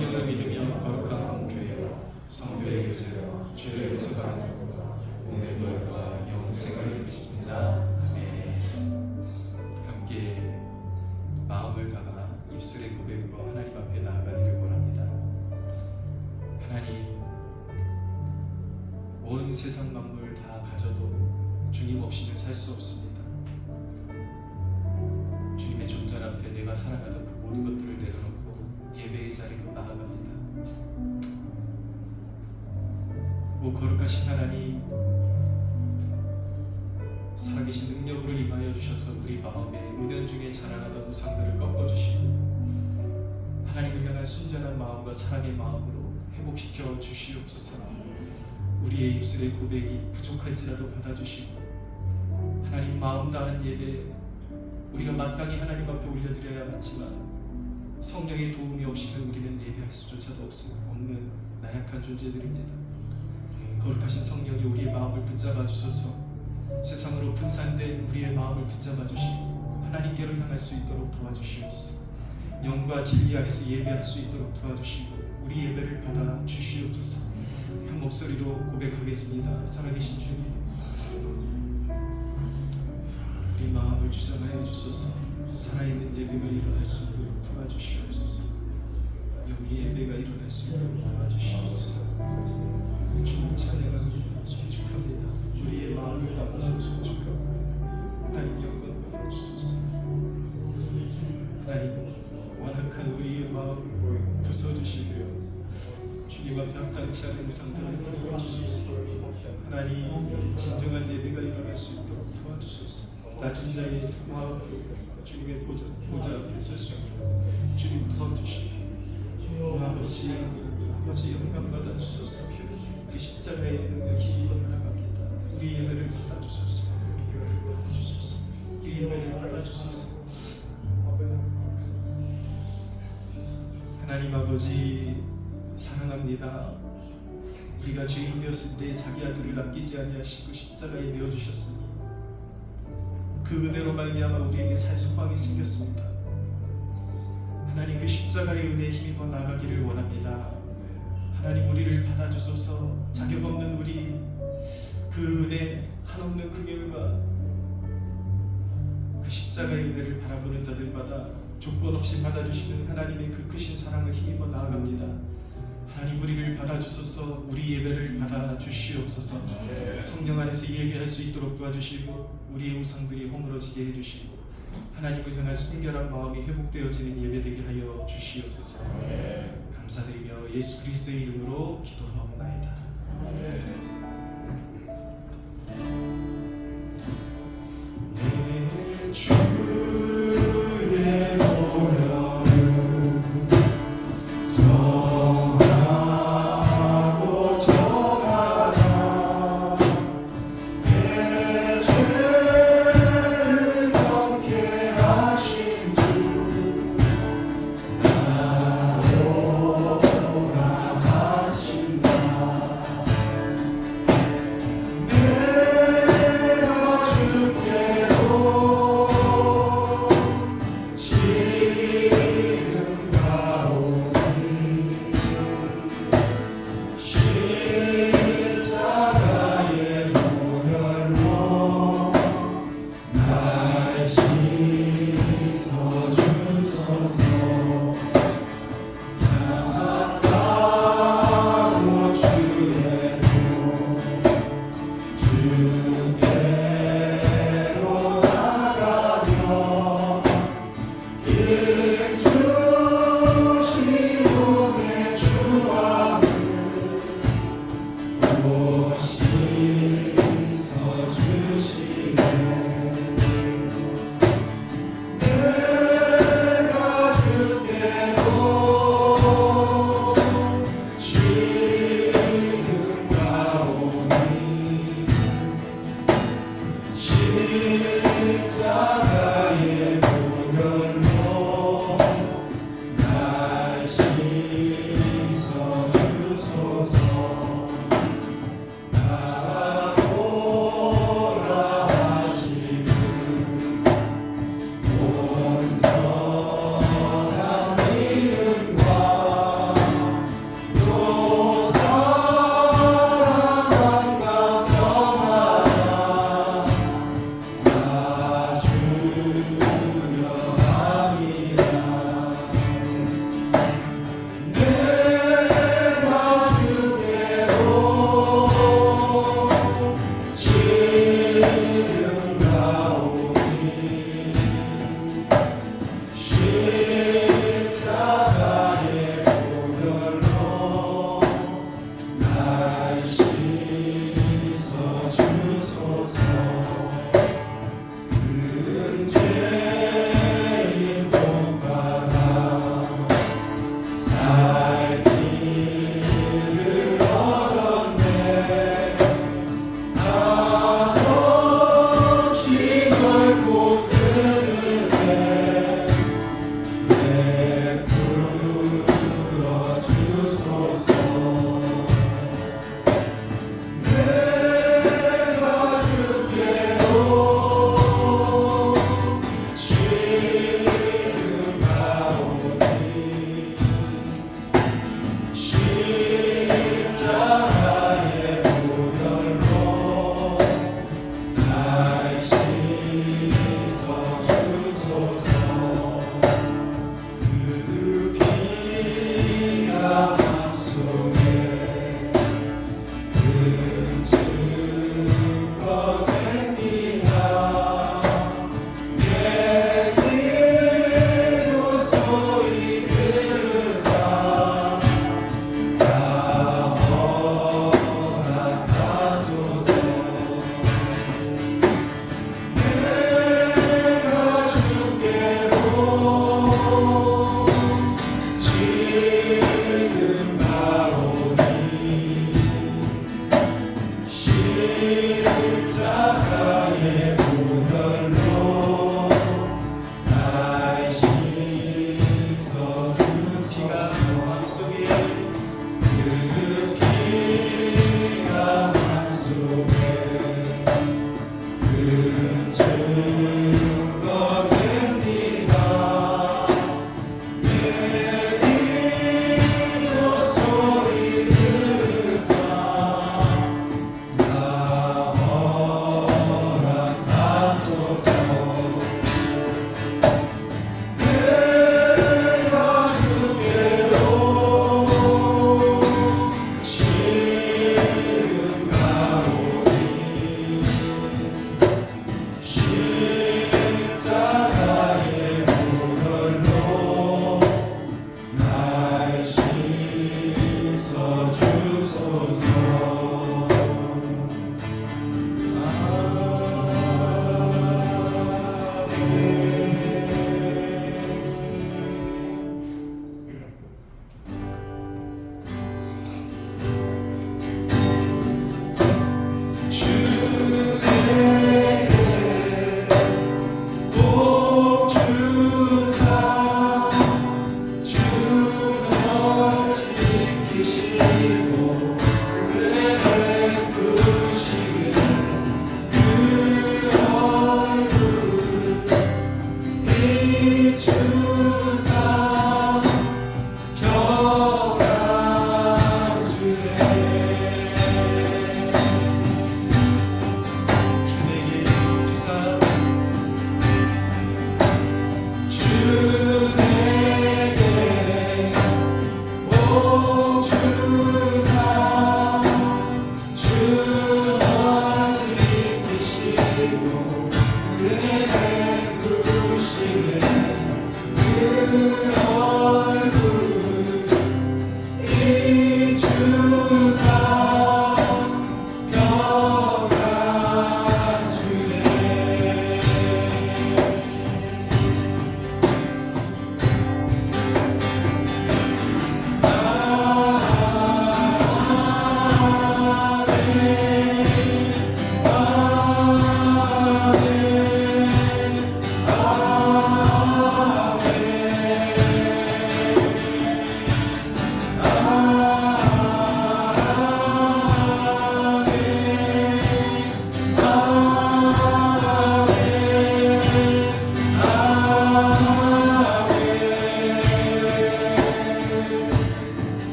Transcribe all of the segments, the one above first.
성령을 믿으며 거룩한 교회와 성도의 교제로 죄를 용서받는 것과 몸의 부활과 영생을 믿습니다. 함께 마음을 담아 입술의 고백으로 하나님 앞에 나아가기를 원합니다. 하나님, 온 세상 만물 다 가져도 주님 없이는 살 수 없습니다. 주님의 존재 앞에 내가 살아가던 그 모든 것들을 내려놓고 예배의 자리로 나아갑니다. 오 거룩하신 하나님, 살아계신 능력으로 임하여 주셔서 우리 마음에 은연중에 자라나던 우상들을 꺾어주시고 하나님을 향한 순전한 마음과 사랑의 마음으로 회복시켜 주시옵소서. 우리의 입술의 고백이 부족할지라도 받아주시고 하나님 마음 다한 예배 우리가 마땅히 하나님 앞에 올려드려야 맞지만 성령의 도움이 없이는 우리는 예배할 수조차도 없는 나약한 존재들입니다. 거룩하신 성령이 우리의 마음을 붙잡아 주소서. 세상으로 분산된 우리의 마음을 붙잡아 주시고 하나님께로 향할 수 있도록 도와주시옵소서. 영과 진리 안에서 예배할 수 있도록 도와주시고 우리 예배를 받아 주시옵소서. 한 목소리로 고백하겠습니다. 살아계신 주님, 우리 마음을 주장하여 주소서. 살아있는 예배가 일어날 수 있도록 도와주시옵소서. 영의 예배가 일어날 수 있도록 도와주시옵소서. 주님 찬양하고 송축합니다. 우리의 마음을 담아서 송축하고 하나님 영광 받아주소서. 하나님 완악한 우리의 마음을 부숴주시고요, 주님 앞에 합당치 않은 우상들을 도와주소서. 하나님 진정한 예배가 일어날 수 있도록 도와주소서. 낮은 자의 마음으로 주님의 보좌 앞에 설 수 있도록 주님 도와주시고 아버지 영광 받아주소서. 그 십자가의 능력 힘입어 나아갑니다. 우리 예배를 받아주소서. 우리 예배를 받아주소서. 하나님 아버지 사랑합니다. 우리가 죄인 되었을 때 자기 아들을 남기지 아니하시고 십자가에 내어주셨으니 그 은혜로 말미암아 우리에게 살 소망이 생겼습니다. 하나님 그 십자가의 은혜에 힘입어 나아가기를 원합니다. 하나님 우리를 받아주소서. 자격 없는 우리 그 은혜 한없는 긍휼과 그 십자가의 은혜를 바라보는 자들마다 조건 없이 받아주시는 하나님의 그 크신 사랑을 힘입어 나아갑니다. 하나님 우리를 받아주소서. 우리 예배를 받아주시옵소서. 성령 안에서 예배할 수 있도록 도와주시고 우리의 우상들이 허물어지게 해주시고 하나님을 향한 순결한 마음이 회복되어지는 예배되게 하여 주시옵소서. 감사드리며 예수 그리스도의 이름으로 기도하옵나이다. 내 주의 보혈은 정하고 정하다 내 죄를 정케 하신 주 나로 돌아가신다.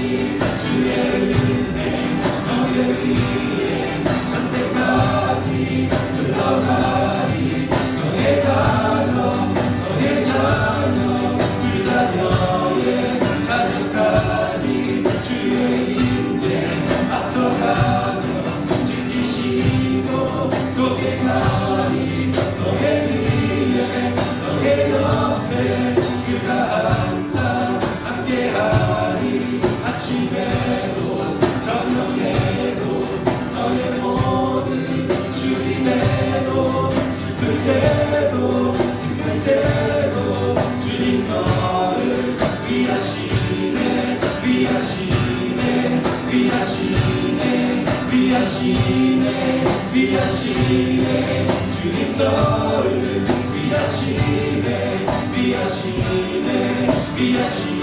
주의 은혜 너의 위에 천대까지 흘러가리 너의 가정 너의 자녀 그 자녀의 자녀까지 주의 임재 앞서가며 지키시고 도행하리 너의 위에 너의 옆에 그가 항상 함께하리 아침에도 저녁에도 너의 모든 주님에도 슬플 때도 기쁠 때도 주님 너를 위하시네 위하시네 위하시네 위하시네 위하시네 주님 너를 위하시네 위하시네 위하시네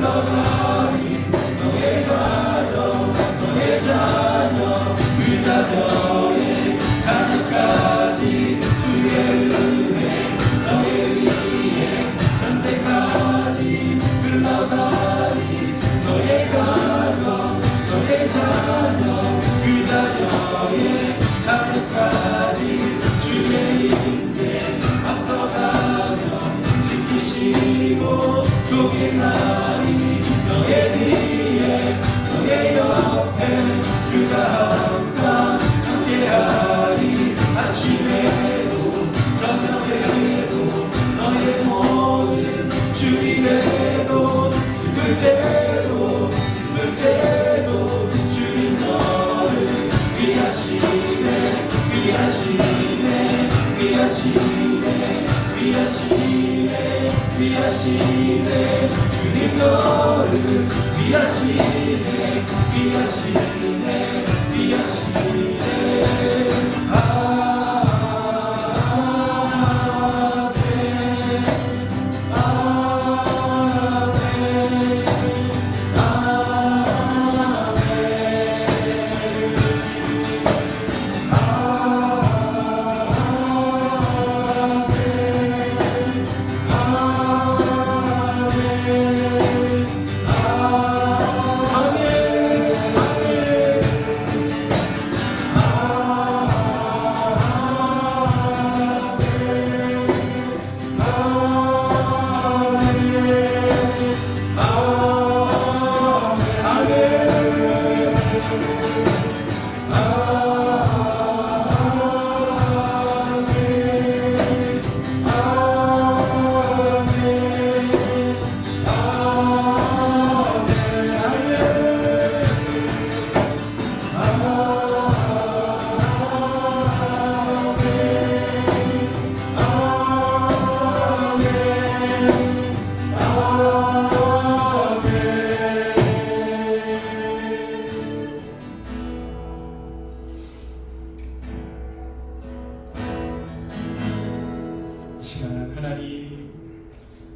흘러가리 너의 가정 너의 자녀 그 자녀의 자녀까지 주의 은혜 너의 위에 전대까지 흘러가리 너의 가정 너의 자녀 그 자녀의 자녀까지 주의 임재 앞서가며 지키시고 도행하리 너의 뒤에 너의 옆에 그가 항상 함께하리 아침에도 저녁에도 너의 모든 주님에도 슬플 때도 기쁠 때도 주님 너를 위하시네 위하시네 위하시네 위하시네 위하시네 주님 너를 위하시네 위하시네 위하시네 하나님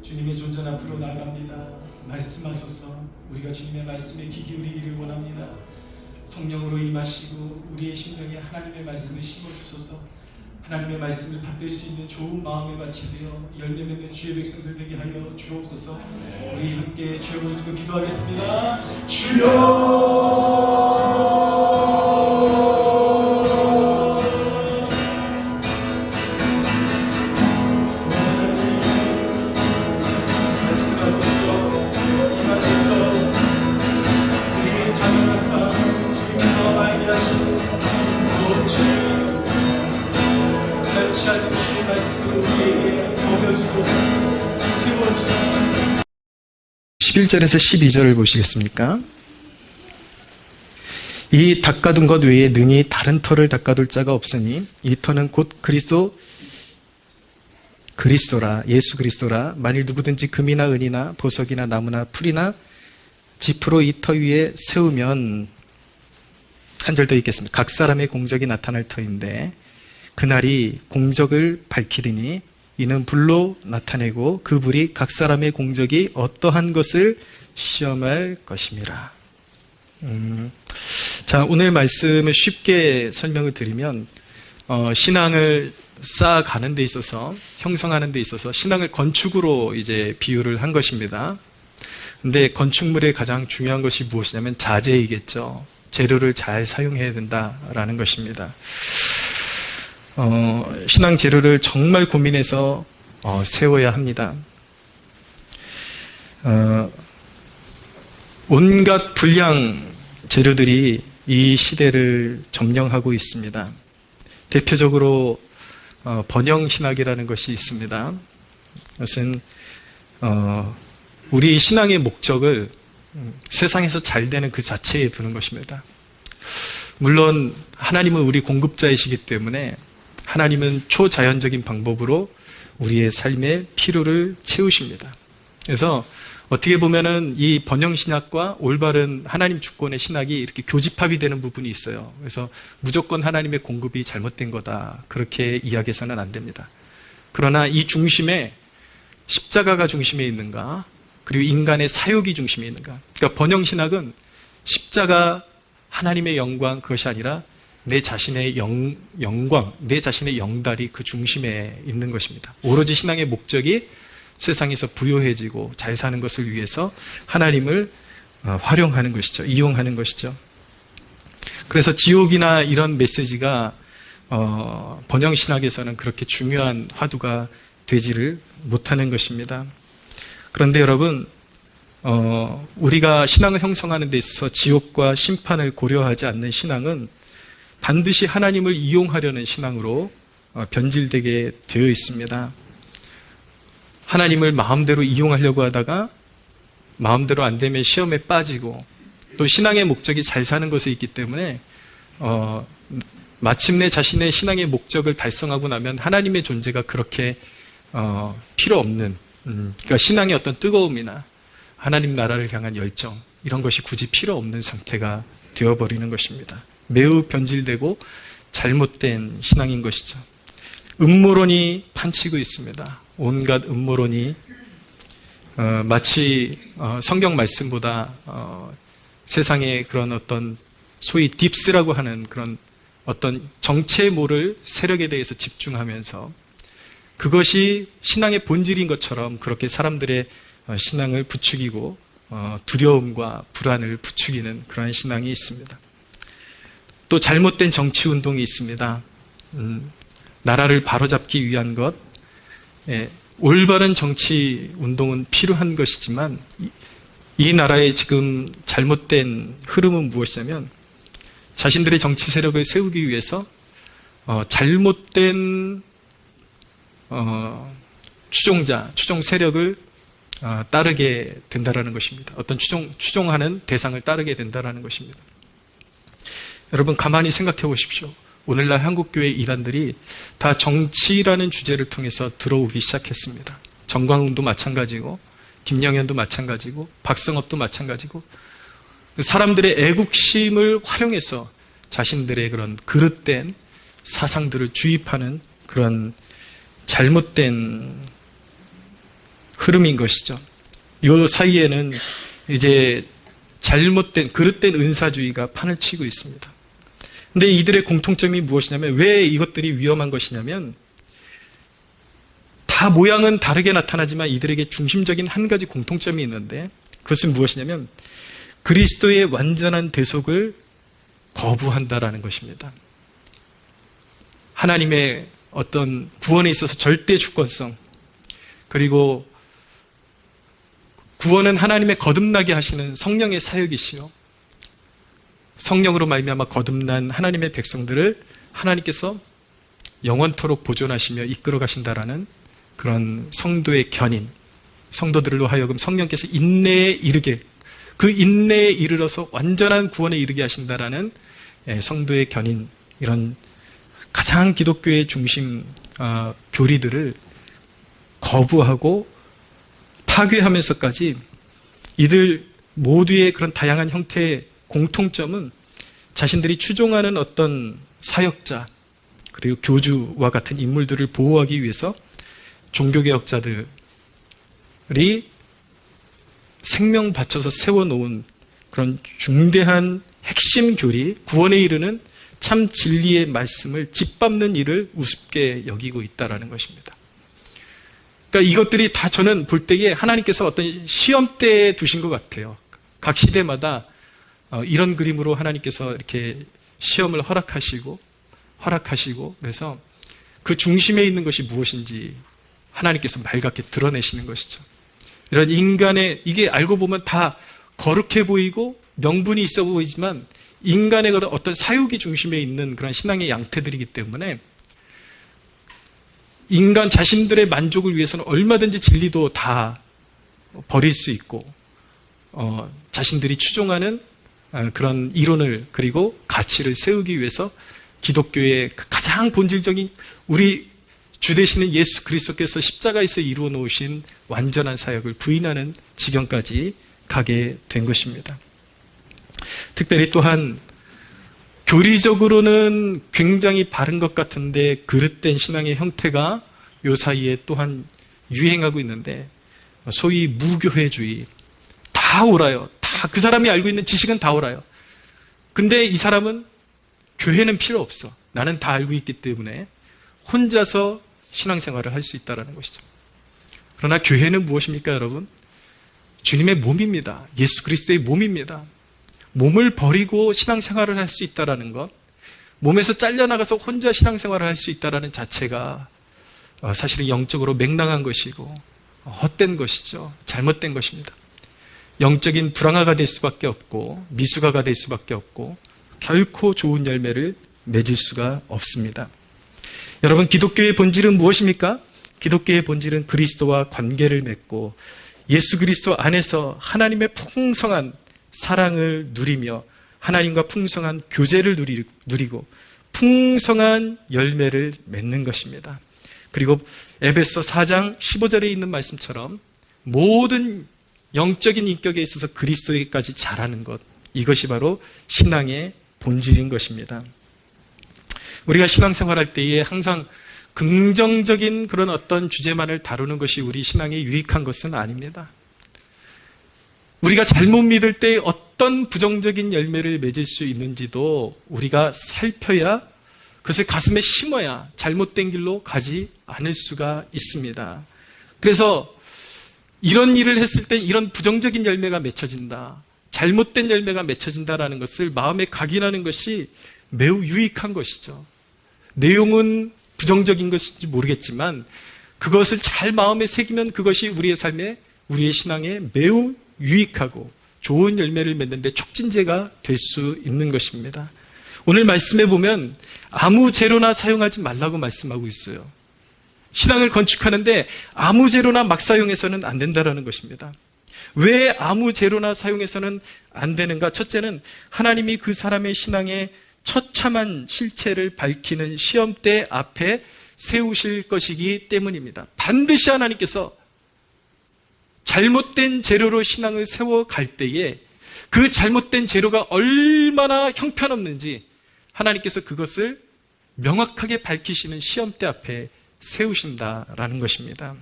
주님의 존전 앞으로 나갑니다. 말씀하소서. 우리가 주님의 말씀에 귀 기울이기를 원합니다. 성령으로 임하시고 우리의 심령에 하나님의 말씀을 심어주소서. 하나님의 말씀을 받들 수 있는 좋은 마음의 밭이 되어 열매 맺는 주의 백성들 되게 하여 주옵소서. 우리 함께 주여 부르짖고 기도하겠습니다. 주여 주의 말씀으로 우리에게 먹여주소서. 세워주소서. 11절에서 12절을 보시겠습니까? 이 닦아둔 것 외에 능히 다른 터를 닦아둘 자가 없으니 이 터는 곧 그리스도라 예수 그리스도라. 만일 누구든지 금이나 은이나 보석이나 나무나 풀이나 지프로 이 터 위에 세우면, 한 절 더 읽겠습니다. 각 사람의 공적이 나타날 터인데 그날이 공적을 밝히리니 이는 불로 나타내고 그 불이 각 사람의 공적이 어떠한 것을 시험할 것임이라. 자, 오늘 말씀을 쉽게 설명을 드리면 신앙을 쌓아가는 데 있어서, 형성하는 데 있어서 신앙을 건축으로 이제 비유를 한 것입니다. 근데 건축물의 가장 중요한 것이 무엇이냐면 자재이겠죠. 재료를 잘 사용해야 된다라는 것입니다. 신앙 재료를 정말 고민해서 세워야 합니다. 온갖 불량 재료들이 이 시대를 점령하고 있습니다. 대표적으로 번영신학이라는 것이 있습니다. 그것은 우리 신앙의 목적을 세상에서 잘 되는 그 자체에 두는 것입니다. 물론 하나님은 우리 공급자이시기 때문에 하나님은 초자연적인 방법으로 우리의 삶의 필요를 채우십니다. 그래서 어떻게 보면은 이 번영신학과 올바른 하나님 주권의 신학이 이렇게 교집합이 되는 부분이 있어요. 그래서 무조건 하나님의 공급이 잘못된 거다, 그렇게 이야기해서는 안 됩니다. 그러나 이 중심에 십자가가 중심에 있는가, 그리고 인간의 사욕이 중심에 있는가. 그러니까 번영신학은 십자가, 하나님의 영광, 그것이 아니라 내 자신의 영광, 내 자신의 영달이 그 중심에 있는 것입니다. 오로지 신앙의 목적이 세상에서 부요해지고 잘 사는 것을 위해서 하나님을 활용하는 것이죠. 이용하는 것이죠. 그래서 지옥이나 이런 메시지가 번영신학에서는 그렇게 중요한 화두가 되지를 못하는 것입니다. 그런데 여러분, 우리가 신앙을 형성하는 데 있어서 지옥과 심판을 고려하지 않는 신앙은 반드시 하나님을 이용하려는 신앙으로 변질되게 되어 있습니다. 하나님을 마음대로 이용하려고 하다가 마음대로 안 되면 시험에 빠지고, 또 신앙의 목적이 잘 사는 것에 있기 때문에 마침내 자신의 신앙의 목적을 달성하고 나면 하나님의 존재가 그렇게 필요 없는, 그러니까 신앙의 어떤 뜨거움이나 하나님 나라를 향한 열정, 이런 것이 굳이 필요 없는 상태가 되어버리는 것입니다. 매우 변질되고 잘못된 신앙인 것이죠. 음모론이 판치고 있습니다. 온갖 음모론이 마치 성경 말씀보다 세상의 그런 어떤 소위 딥스라고 하는 그런 어떤 정체에 모를 세력에 대해서 집중하면서 그것이 신앙의 본질인 것처럼 그렇게 사람들의 신앙을 부추기고 두려움과 불안을 부추기는 그러한 신앙이 있습니다. 또 잘못된 정치 운동이 있습니다. 나라를 바로잡기 위한 것, 올바른 정치 운동은 필요한 것이지만 이 나라의 지금 잘못된 흐름은 무엇이냐면 자신들의 정치 세력을 세우기 위해서 잘못된 추종 세력을 따르게 된다라는 것입니다. 어떤 추종하는 대상을 따르게 된다라는 것입니다. 여러분 가만히 생각해 보십시오. 오늘날 한국교회 이단들이 다 정치라는 주제를 통해서 들어오기 시작했습니다. 정광훈도 마찬가지고 김영현도 마찬가지고 박성업도 마찬가지고 사람들의 애국심을 활용해서 자신들의 그런 그릇된 사상들을 주입하는 그런 잘못된 흐름인 것이죠. 이 사이에는 이제 잘못된 그릇된 은사주의가 판을 치고 있습니다. 근데 이들의 공통점이 무엇이냐면, 왜 이것들이 위험한 것이냐면, 다 모양은 다르게 나타나지만 이들에게 중심적인 한 가지 공통점이 있는데, 그것은 무엇이냐면 그리스도의 완전한 대속을 거부한다라는 것입니다. 하나님의 어떤 구원에 있어서 절대 주권성, 그리고 구원은 하나님의 거듭나게 하시는 성령의 사역이시요, 성령으로 말미암아 거듭난 하나님의 백성들을 하나님께서 영원토록 보존하시며 이끌어 가신다라는 그런 성도의 견인, 성도들로 하여금 성령께서 인내에 이르게, 그 인내에 이르러서 완전한 구원에 이르게 하신다라는 성도의 견인, 이런 가장 기독교의 중심 교리들을 거부하고 파괴하면서까지 이들 모두의 그런 다양한 형태의 공통점은 자신들이 추종하는 어떤 사역자 그리고 교주와 같은 인물들을 보호하기 위해서 종교개혁자들이 생명 바쳐서 세워놓은 그런 중대한 핵심 교리, 구원에 이르는 참 진리의 말씀을 짓밟는 일을 우습게 여기고 있다는 것입니다. 그러니까 이것들이 다 저는 볼 때에 하나님께서 어떤 시험대에 두신 것 같아요. 각 시대마다 이런 그림으로 하나님께서 이렇게 시험을 허락하시고 그래서 그 중심에 있는 것이 무엇인지 하나님께서 맑게 드러내시는 것이죠. 이런 인간의, 이게 알고 보면 다 거룩해 보이고 명분이 있어 보이지만 인간의 그런 어떤 사욕이 중심에 있는 그런 신앙의 양태들이기 때문에 인간 자신들의 만족을 위해서는 얼마든지 진리도 다 버릴 수 있고 자신들이 추종하는 그런 이론을 그리고 가치를 세우기 위해서 기독교의 가장 본질적인 우리 주 되시는 예수 그리스도께서 십자가에서 이루어 놓으신 완전한 사역을 부인하는 지경까지 가게 된 것입니다. 특별히 또한 교리적으로는 굉장히 바른 것 같은데 그릇된 신앙의 형태가 요 사이에 또한 유행하고 있는데 소위 무교회주의, 다 옳아요. 다 그 사람이 알고 있는 지식은 다 옳아요. 근데 이 사람은 교회는 필요 없어. 나는 다 알고 있기 때문에 혼자서 신앙생활을 할 수 있다는 것이죠. 그러나 교회는 무엇입니까, 여러분? 주님의 몸입니다. 예수 그리스도의 몸입니다. 몸을 버리고 신앙생활을 할 수 있다는 것, 몸에서 잘려나가서 혼자 신앙생활을 할 수 있다는 자체가 사실은 영적으로 맹랑한 것이고 헛된 것이죠. 잘못된 것입니다. 영적인 불황아가 될 수밖에 없고 미숙아가 될 수밖에 없고 결코 좋은 열매를 맺을 수가 없습니다. 여러분, 기독교의 본질은 무엇입니까? 기독교의 본질은 그리스도와 관계를 맺고 예수 그리스도 안에서 하나님의 풍성한 사랑을 누리며 하나님과 풍성한 교제를 누리고 풍성한 열매를 맺는 것입니다. 그리고 에베소 4장 15절에 있는 말씀처럼 모든 영적인 인격에 있어서 그리스도에게까지 자라는 것, 이것이 바로 신앙의 본질인 것입니다. 우리가 신앙생활할 때에 항상 긍정적인 그런 어떤 주제만을 다루는 것이 우리 신앙에 유익한 것은 아닙니다. 우리가 잘못 믿을 때 어떤 부정적인 열매를 맺을 수 있는지도 우리가 살펴야, 그것을 가슴에 심어야 잘못된 길로 가지 않을 수가 있습니다. 그래서 이런 일을 했을 때 이런 부정적인 열매가 맺혀진다, 잘못된 열매가 맺혀진다라는 것을 마음에 각인하는 것이 매우 유익한 것이죠. 내용은 부정적인 것인지 모르겠지만 그것을 잘 마음에 새기면 그것이 우리의 삶에, 우리의 신앙에 매우 유익하고 좋은 열매를 맺는 데 촉진제가 될 수 있는 것입니다. 오늘 말씀에 보면 아무 재료나 사용하지 말라고 말씀하고 있어요. 신앙을 건축하는데 아무 재료나 막 사용해서는 안 된다는 것입니다. 왜 아무 재료나 사용해서는 안 되는가? 첫째는 하나님이 그 사람의 신앙의 처참한 실체를 밝히는 시험대 앞에 세우실 것이기 때문입니다. 반드시 하나님께서 잘못된 재료로 신앙을 세워갈 때에 그 잘못된 재료가 얼마나 형편없는지 하나님께서 그것을 명확하게 밝히시는 시험대 앞에 세우신다라는 것입니다.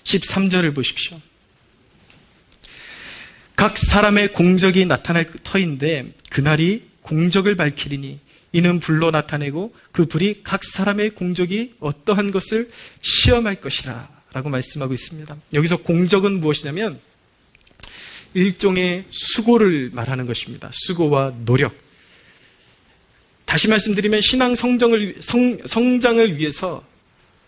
13절을 보십시오. 각 사람의 공적이 나타날 터인데 그날이 공적을 밝히리니 이는 불로 나타내고 그 불이 각 사람의 공적이 어떠한 것을 시험할 것이라 라고 말씀하고 있습니다. 여기서 공적은 무엇이냐면 일종의 수고를 말하는 것입니다. 수고와 노력. 다시 말씀드리면 신앙 성장을 위해서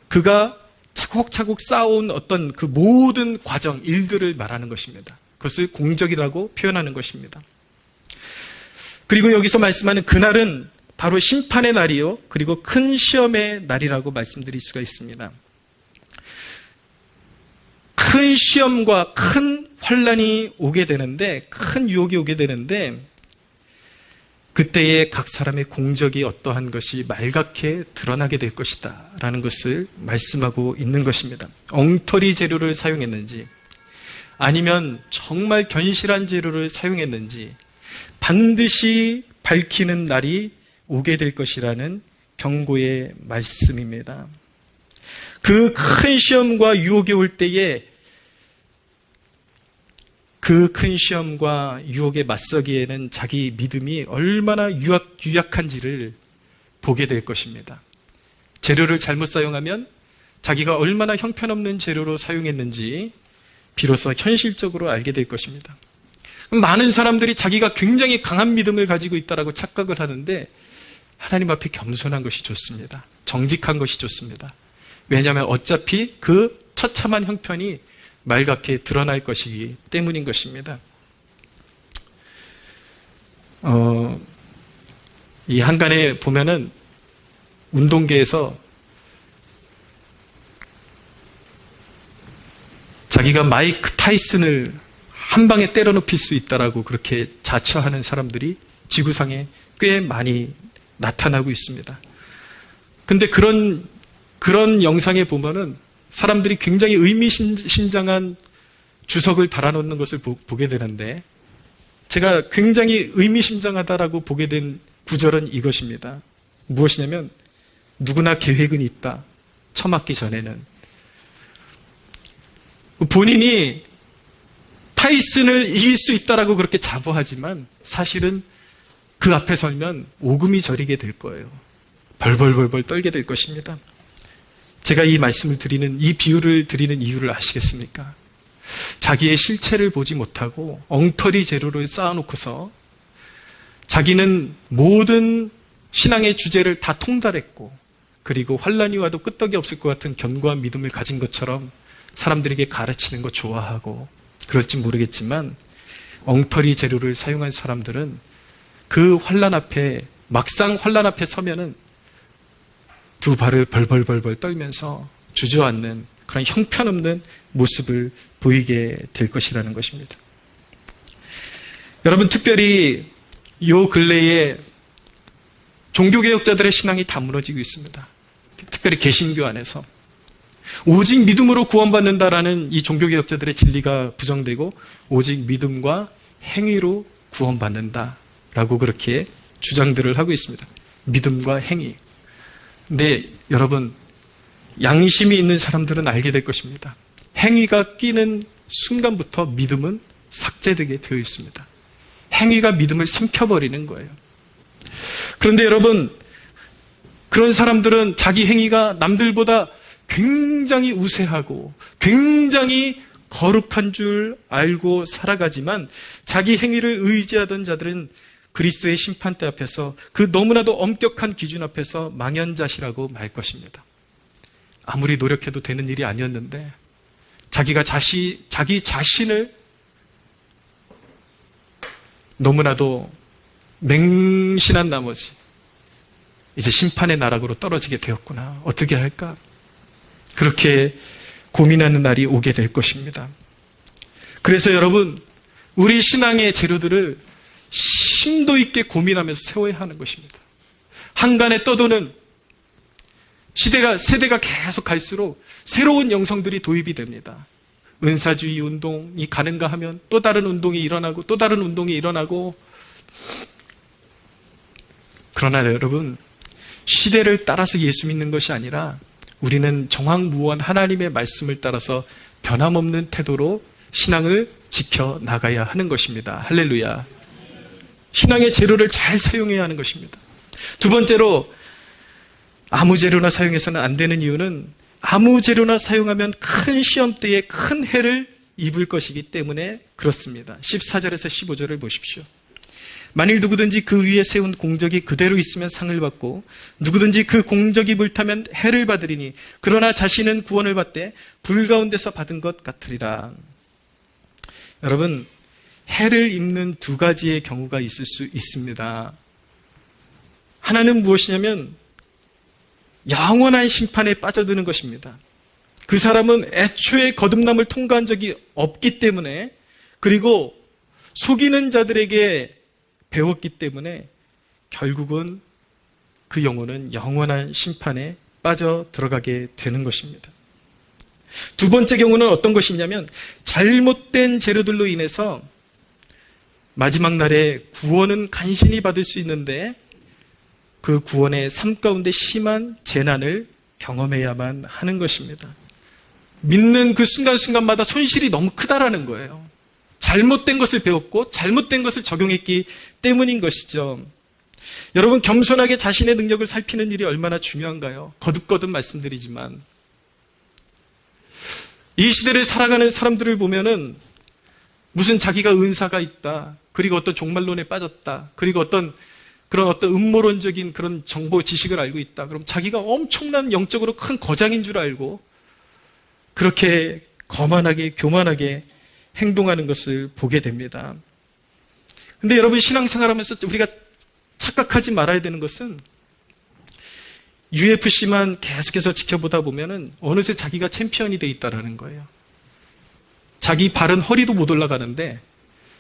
그가 차곡차곡 쌓아온 어떤 그 모든 과정, 일들을 말하는 것입니다. 그것을 공적이라고 표현하는 것입니다. 그리고 여기서 말씀하는 그날은 바로 심판의 날이요, 그리고 큰 시험의 날이라고 말씀드릴 수가 있습니다. 큰 시험과 큰 환난이 오게 되는데, 큰 유혹이 오게 되는데 그때에 각 사람의 공적이 어떠한 것이 말갛게 드러나게 될 것이다 라는 것을 말씀하고 있는 것입니다. 엉터리 재료를 사용했는지 아니면 정말 견실한 재료를 사용했는지 반드시 밝히는 날이 오게 될 것이라는 경고의 말씀입니다. 그 큰 시험과 유혹이 올 때에 그 큰 시험과 유혹에 맞서기에는 자기 믿음이 얼마나 유약한지를 보게 될 것입니다. 재료를 잘못 사용하면 자기가 얼마나 형편없는 재료로 사용했는지 비로소 현실적으로 알게 될 것입니다. 많은 사람들이 자기가 굉장히 강한 믿음을 가지고 있다고 착각을 하는데 하나님 앞에 겸손한 것이 좋습니다. 정직한 것이 좋습니다. 왜냐하면 어차피 그 처참한 형편이 말갛게 드러날 것이기 때문인 것입니다. 이 한간에 보면은 운동계에서 자기가 마이크 타이슨을 한 방에 때려 눕힐 수 있다라고 그렇게 자처하는 사람들이 지구상에 꽤 많이 나타나고 있습니다. 근데 그런 영상에 보면은 사람들이 굉장히 의미심장한 주석을 달아놓는 것을 보게 되는데 제가 굉장히 의미심장하다라고 보게 된 구절은 이것입니다. 무엇이냐면 누구나 계획은 있다. 처맞기 전에는. 본인이 타이슨을 이길 수 있다라고 그렇게 자부하지만 사실은 그 앞에 설면 오금이 저리게 될 거예요. 벌벌벌벌 떨게 될 것입니다. 제가 이 말씀을 드리는, 이 비유를 드리는 이유를 아시겠습니까? 자기의 실체를 보지 못하고 엉터리 재료를 쌓아놓고서 자기는 모든 신앙의 주제를 다 통달했고, 그리고 환란이 와도 끄떡이 없을 것 같은 견고한 믿음을 가진 것처럼 사람들에게 가르치는 거 좋아하고, 그럴지 모르겠지만 엉터리 재료를 사용한 사람들은 그 환란 앞에, 막상 환란 앞에 서면은 두 발을 벌벌벌벌 떨면서 주저앉는 그런 형편없는 모습을 보이게 될 것이라는 것입니다. 여러분, 특별히 요 근래에 종교개혁자들의 신앙이 다 무너지고 있습니다. 특별히 개신교 안에서 오직 믿음으로 구원받는다라는 이 종교개혁자들의 진리가 부정되고 오직 믿음과 행위로 구원받는다라고 그렇게 주장들을 하고 있습니다. 믿음과 행위. 근데 여러분, 양심이 있는 사람들은 알게 될 것입니다. 행위가 끼는 순간부터 믿음은 삭제되게 되어 있습니다. 행위가 믿음을 삼켜버리는 거예요. 그런데 여러분, 그런 사람들은 자기 행위가 남들보다 굉장히 우세하고 굉장히 거룩한 줄 알고 살아가지만 자기 행위를 의지하던 자들은 그리스도의 심판대 앞에서 그 너무나도 엄격한 기준 앞에서 망연자실하고 말 것입니다. 아무리 노력해도 되는 일이 아니었는데 자기 자신을 너무나도 맹신한 나머지 이제 심판의 나락으로 떨어지게 되었구나. 어떻게 할까? 그렇게 고민하는 날이 오게 될 것입니다. 그래서 여러분, 우리 신앙의 재료들을 심도 있게 고민하면서 세워야 하는 것입니다. 한간에 떠도는 세대가 계속 갈수록 새로운 영성들이 도입이 됩니다. 은사주의 운동이 가는가 하면 또 다른 운동이 일어나고 또 다른 운동이 일어나고. 그러나 여러분, 시대를 따라서 예수 믿는 것이 아니라 우리는 정황무원 하나님의 말씀을 따라서 변함없는 태도로 신앙을 지켜나가야 하는 것입니다. 할렐루야. 신앙의 재료를 잘 사용해야 하는 것입니다. 두 번째로, 아무 재료나 사용해서는 안 되는 이유는 아무 재료나 사용하면 큰 시험대에 큰 해를 입을 것이기 때문에 그렇습니다. 14절에서 15절을 보십시오. 만일 누구든지 그 위에 세운 공적이 그대로 있으면 상을 받고 누구든지 그 공적이 불타면 해를 받으리니 그러나 자신은 구원을 받되 불 가운데서 받은 것 같으리라. 여러분, 해를 입는 두 가지의 경우가 있을 수 있습니다. 하나는 무엇이냐면 영원한 심판에 빠져드는 것입니다. 그 사람은 애초에 거듭남을 통과한 적이 없기 때문에, 그리고 속이는 자들에게 배웠기 때문에 결국은 그 영혼은 영원한 심판에 빠져 들어가게 되는 것입니다. 두 번째 경우는 어떤 것이냐면 잘못된 재료들로 인해서 마지막 날에 구원은 간신히 받을 수 있는데 그 구원의 삶 가운데 심한 재난을 경험해야만 하는 것입니다. 믿는 그 순간순간마다 손실이 너무 크다라는 거예요. 잘못된 것을 배웠고 잘못된 것을 적용했기 때문인 것이죠. 여러분, 겸손하게 자신의 능력을 살피는 일이 얼마나 중요한가요? 거듭거듭 말씀드리지만 이 시대를 살아가는 사람들을 보면은 무슨 자기가 은사가 있다, 그리고 어떤 종말론에 빠졌다, 그리고 어떤 음모론적인 그런 정보 지식을 알고 있다, 그럼 자기가 엄청난 영적으로 큰 거장인 줄 알고 그렇게 거만하게 교만하게 행동하는 것을 보게 됩니다. 근데 여러분, 신앙생활하면서 우리가 착각하지 말아야 되는 것은 UFC만 계속해서 지켜보다 보면은 어느새 자기가 챔피언이 돼 있다라는 거예요. 자기 발은 허리도 못 올라가는데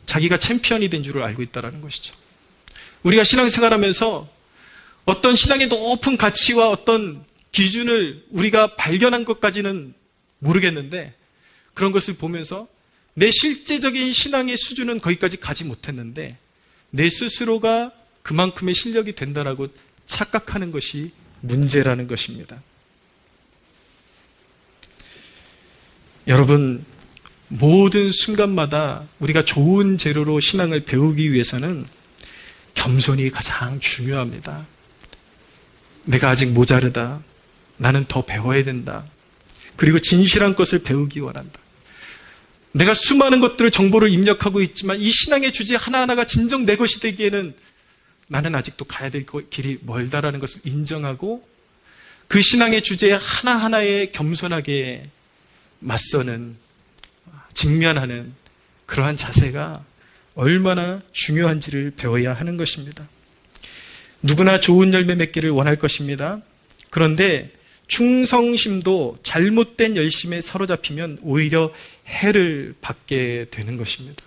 자기가 챔피언이 된 줄을 알고 있다라는 것이죠. 우리가 신앙생활하면서 어떤 신앙의 높은 가치와 어떤 기준을 우리가 발견한 것까지는 모르겠는데 그런 것을 보면서 내 실제적인 신앙의 수준은 거기까지 가지 못했는데 내 스스로가 그만큼의 실력이 된다라고 착각하는 것이 문제라는 것입니다. 여러분, 모든 순간마다 우리가 좋은 재료로 신앙을 배우기 위해서는 겸손이 가장 중요합니다. 내가 아직 모자르다. 나는 더 배워야 된다. 그리고 진실한 것을 배우기 원한다. 내가 수많은 것들을 정보를 입력하고 있지만 이 신앙의 주제 하나하나가 진정 내 것이 되기에는 나는 아직도 가야 될 길이 멀다라는 것을 인정하고 그 신앙의 주제 하나하나에 겸손하게 맞서는, 직면하는 그러한 자세가 얼마나 중요한지를 배워야 하는 것입니다. 누구나 좋은 열매 맺기를 원할 것입니다. 그런데 충성심도 잘못된 열심에 사로잡히면 오히려 해를 받게 되는 것입니다.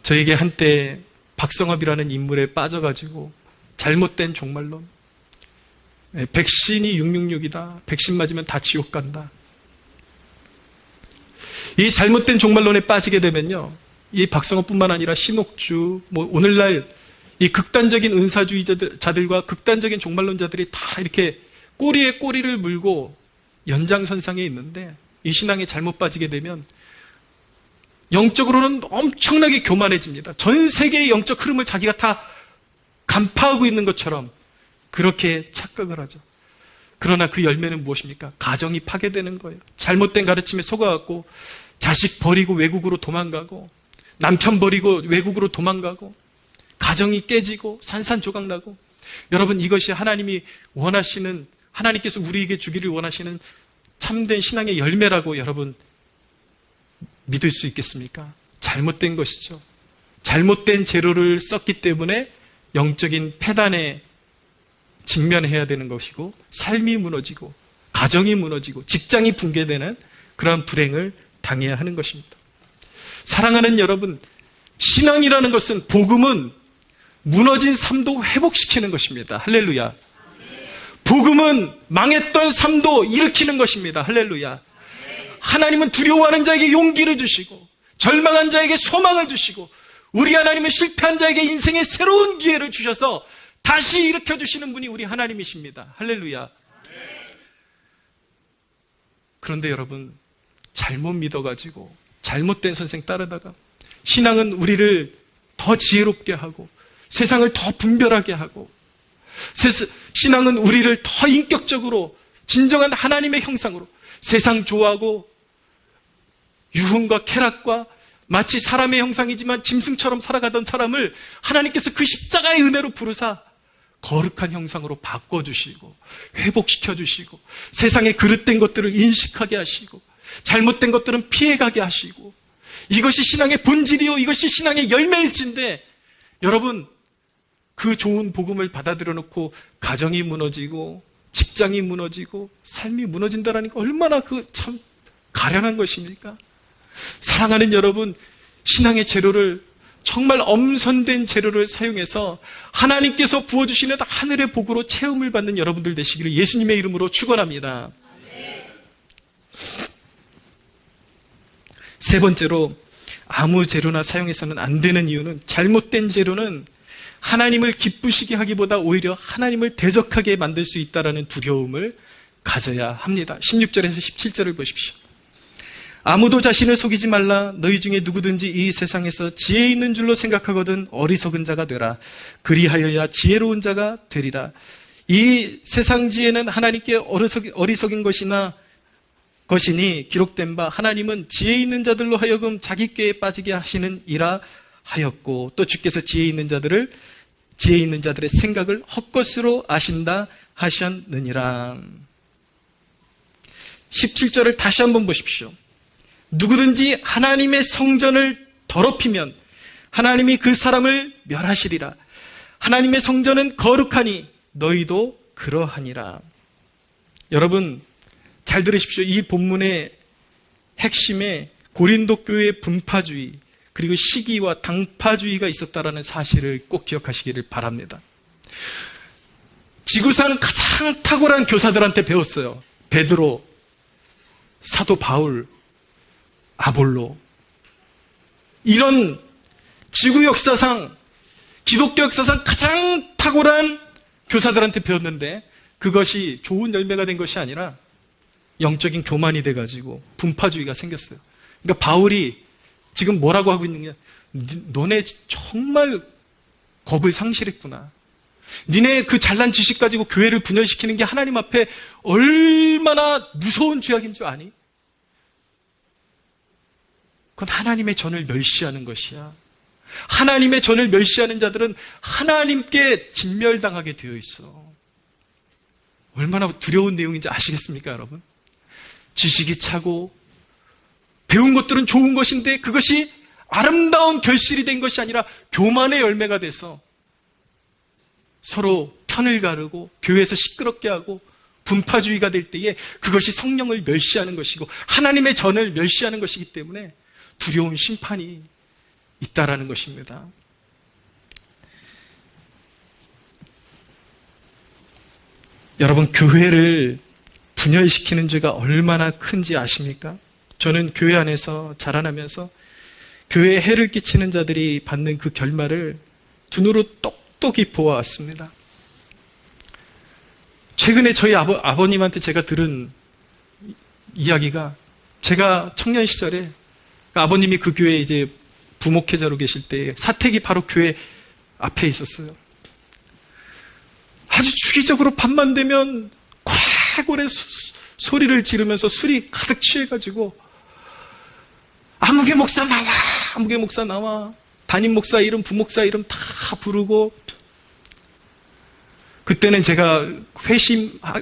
저에게 한때 박성업이라는 인물에 빠져가지고 잘못된 종말론, 백신이 666이다. 백신 맞으면 다 지옥 간다. 이 잘못된 종말론에 빠지게 되면요, 이 박성업뿐만 아니라 신옥주, 오늘날 이 극단적인 은사주의자들과 극단적인 종말론자들이 다 이렇게 꼬리에 꼬리를 물고 연장선상에 있는데, 이 신앙에 잘못 빠지게 되면 영적으로는 엄청나게 교만해집니다. 전 세계의 영적 흐름을 자기가 다 간파하고 있는 것처럼 그렇게 착각을 하죠. 그러나 그 열매는 무엇입니까? 가정이 파괴되는 거예요. 잘못된 가르침에 속아갖고 자식 버리고 외국으로 도망가고, 남편 버리고 외국으로 도망가고, 가정이 깨지고 산산조각나고. 여러분, 이것이 하나님이 원하시는, 하나님께서 우리에게 주기를 원하시는 참된 신앙의 열매라고 여러분 믿을 수 있겠습니까? 잘못된 것이죠. 잘못된 재료를 썼기 때문에 영적인 폐단에 직면해야 되는 것이고, 삶이 무너지고 가정이 무너지고 직장이 붕괴되는 그러한 불행을 당해야 하는 것입니다. 사랑하는 여러분, 신앙이라는 것은, 복음은 무너진 삶도 회복시키는 것입니다. 할렐루야. 복음은 망했던 삶도 일으키는 것입니다. 할렐루야. 하나님은 두려워하는 자에게 용기를 주시고, 절망한 자에게 소망을 주시고, 우리 하나님은 실패한 자에게 인생의 새로운 기회를 주셔서 다시 일으켜주시는 분이 우리 하나님이십니다. 할렐루야. 그런데 여러분, 잘못 믿어가지고 잘못된 선생 따르다가 신앙은 우리를 더 지혜롭게 하고 세상을 더 분별하게 하고, 신앙은 우리를 더 인격적으로 진정한 하나님의 형상으로, 세상 좋아하고 유흥과 쾌락과 마치 사람의 형상이지만 짐승처럼 살아가던 사람을 하나님께서 그 십자가의 은혜로 부르사 거룩한 형상으로 바꿔주시고 회복시켜주시고, 세상에 그릇된 것들을 인식하게 하시고 잘못된 것들은 피해가게 하시고, 이것이 신앙의 본질이요, 이것이 신앙의 열매일진데, 여러분, 그 좋은 복음을 받아들여 놓고 가정이 무너지고 직장이 무너지고 삶이 무너진다는 게 얼마나 참 가련한 것입니까? 사랑하는 여러분, 신앙의 재료를, 정말 엄선된 재료를 사용해서 하나님께서 부어주시는 하늘의 복으로 체험을 받는 여러분들 되시기를 예수님의 이름으로 축원합니다. 세 번째로, 아무 재료나 사용해서는 안 되는 이유는, 잘못된 재료는 하나님을 기쁘시게 하기보다 오히려 하나님을 대적하게 만들 수 있다는 두려움을 가져야 합니다. 16절에서 17절을 보십시오. 아무도 자신을 속이지 말라. 너희 중에 누구든지 이 세상에서 지혜 있는 줄로 생각하거든 어리석은 자가 되라. 그리하여야 지혜로운 자가 되리라. 이 세상 지혜는 하나님께 어리석인 것이니 기록된 바 하나님은 지혜 있는 자들로 하여금 자기 꾀에 빠지게 하시는 이라 하였고, 또 주께서 지혜 있는 자들의 생각을 헛것으로 아신다 하셨느니라. 17절을 다시 한번 보십시오. 누구든지 하나님의 성전을 더럽히면 하나님이 그 사람을 멸하시리라. 하나님의 성전은 거룩하니 너희도 그러하니라. 여러분, 잘 들으십시오. 이 본문의 핵심에 고린도 교회의 분파주의, 그리고 시기와 당파주의가 있었다는 사실을 꼭 기억하시기를 바랍니다. 지구상 가장 탁월한 교사들한테 배웠어요. 베드로, 사도 바울, 아볼로. 이런 지구 역사상, 기독교 역사상 가장 탁월한 교사들한테 배웠는데, 그것이 좋은 열매가 된 것이 아니라 영적인 교만이 돼가지고 분파주의가 생겼어요. 그러니까 바울이 지금 뭐라고 하고 있느냐? 너네 정말 겁을 상실했구나. 니네 그 잘난 지식 가지고 교회를 분열시키는 게 하나님 앞에 얼마나 무서운 죄악인 줄 아니? 그건 하나님의 전을 멸시하는 것이야. 하나님의 전을 멸시하는 자들은 하나님께 진멸당하게 되어 있어. 얼마나 두려운 내용인지 아시겠습니까, 여러분? 지식이 차고 배운 것들은 좋은 것인데 그것이 아름다운 결실이 된 것이 아니라 교만의 열매가 돼서 서로 편을 가르고 교회에서 시끄럽게 하고 분파주의가 될 때에 그것이 성령을 멸시하는 것이고 하나님의 전을 멸시하는 것이기 때문에 두려운 심판이 있다라는 것입니다. 여러분, 교회를 분열시키는 죄가 얼마나 큰지 아십니까? 저는 교회 안에서 자라나면서 교회에 해를 끼치는 자들이 받는 그 결말을 두 눈으로 똑똑히 보아왔습니다. 최근에 저희 아버님한테 제가 들은 이야기가, 제가 청년 시절에 아버님이 그 교회에 이제 부목회자로 계실 때 사택이 바로 교회 앞에 있었어요. 아주 주기적으로 밤만 되면 고래고래 소리를 지르면서 술이 가득 취해가지고 아무개 목사 나와, 아무개 목사 나와, 담임 목사 이름, 부목사 이름 다 부르고, 그때는 제가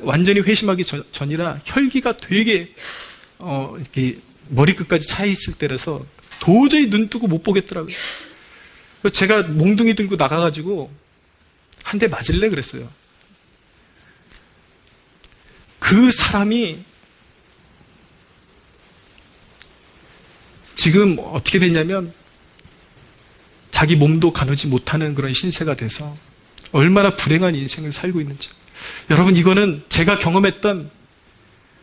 완전히 회심하기 전이라 혈기가 되게 이렇게 머리끝까지 차 있을 때라서 도저히 눈 뜨고 못 보겠더라고요. 그래서 제가 몽둥이 들고 나가가지고 한 대 맞을래 그랬어요. 그 사람이 지금 어떻게 됐냐면 자기 몸도 가누지 못하는 그런 신세가 돼서 얼마나 불행한 인생을 살고 있는지. 여러분, 이거는 제가 경험했던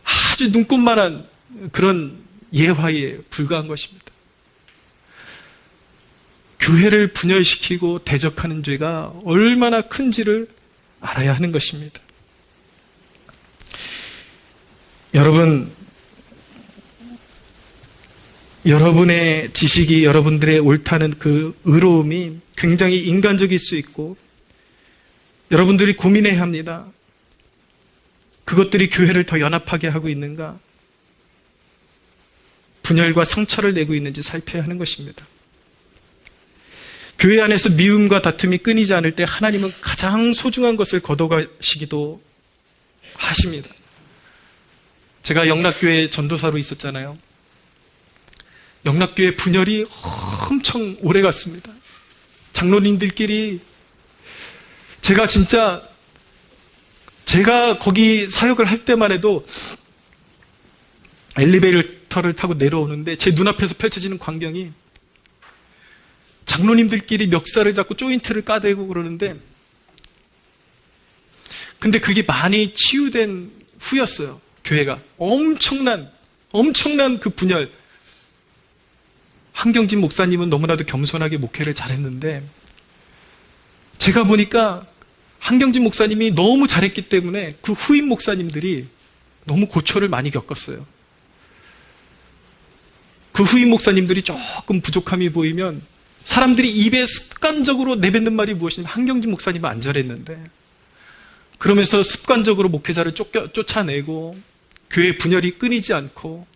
아주 눈꽃만한 그런 예화에 불과한 것입니다. 교회를 분열시키고 대적하는 죄가 얼마나 큰지를 알아야 하는 것입니다. 여러분, 여러분의 지식이 여러분들의 옳다는 그 의로움이 굉장히 인간적일 수 있고 여러분들이 고민해야 합니다. 그것들이 교회를 더 연합하게 하고 있는가? 분열과 상처를 내고 있는지 살펴야 하는 것입니다. 교회 안에서 미움과 다툼이 끊이지 않을 때 하나님은 가장 소중한 것을 걷어가시기도 하십니다. 제가 영락교회 전도사로 있었잖아요. 영락교회 분열이 엄청 오래 갔습니다. 장로님들끼리 제가 거기 사역을 할 때만 해도 엘리베이터를 타고 내려오는데 제 눈앞에서 펼쳐지는 광경이 장로님들끼리 멱살을 잡고 조인트를 까대고 그러는데, 근데 그게 많이 치유된 후였어요. 교회가 엄청난 그 분열. 한경진 목사님은 너무나도 겸손하게 목회를 잘했는데 제가 보니까 한경진 목사님이 너무 잘했기 때문에 그 후임 목사님들이 너무 고초를 많이 겪었어요. 그 후임 목사님들이 조금 부족함이 보이면 사람들이 입에 습관적으로 내뱉는 말이 무엇이냐면 한경진 목사님은 안 잘했는데, 그러면서 습관적으로 목회자를 쫓아내고 교회 분열이 끊이지 않고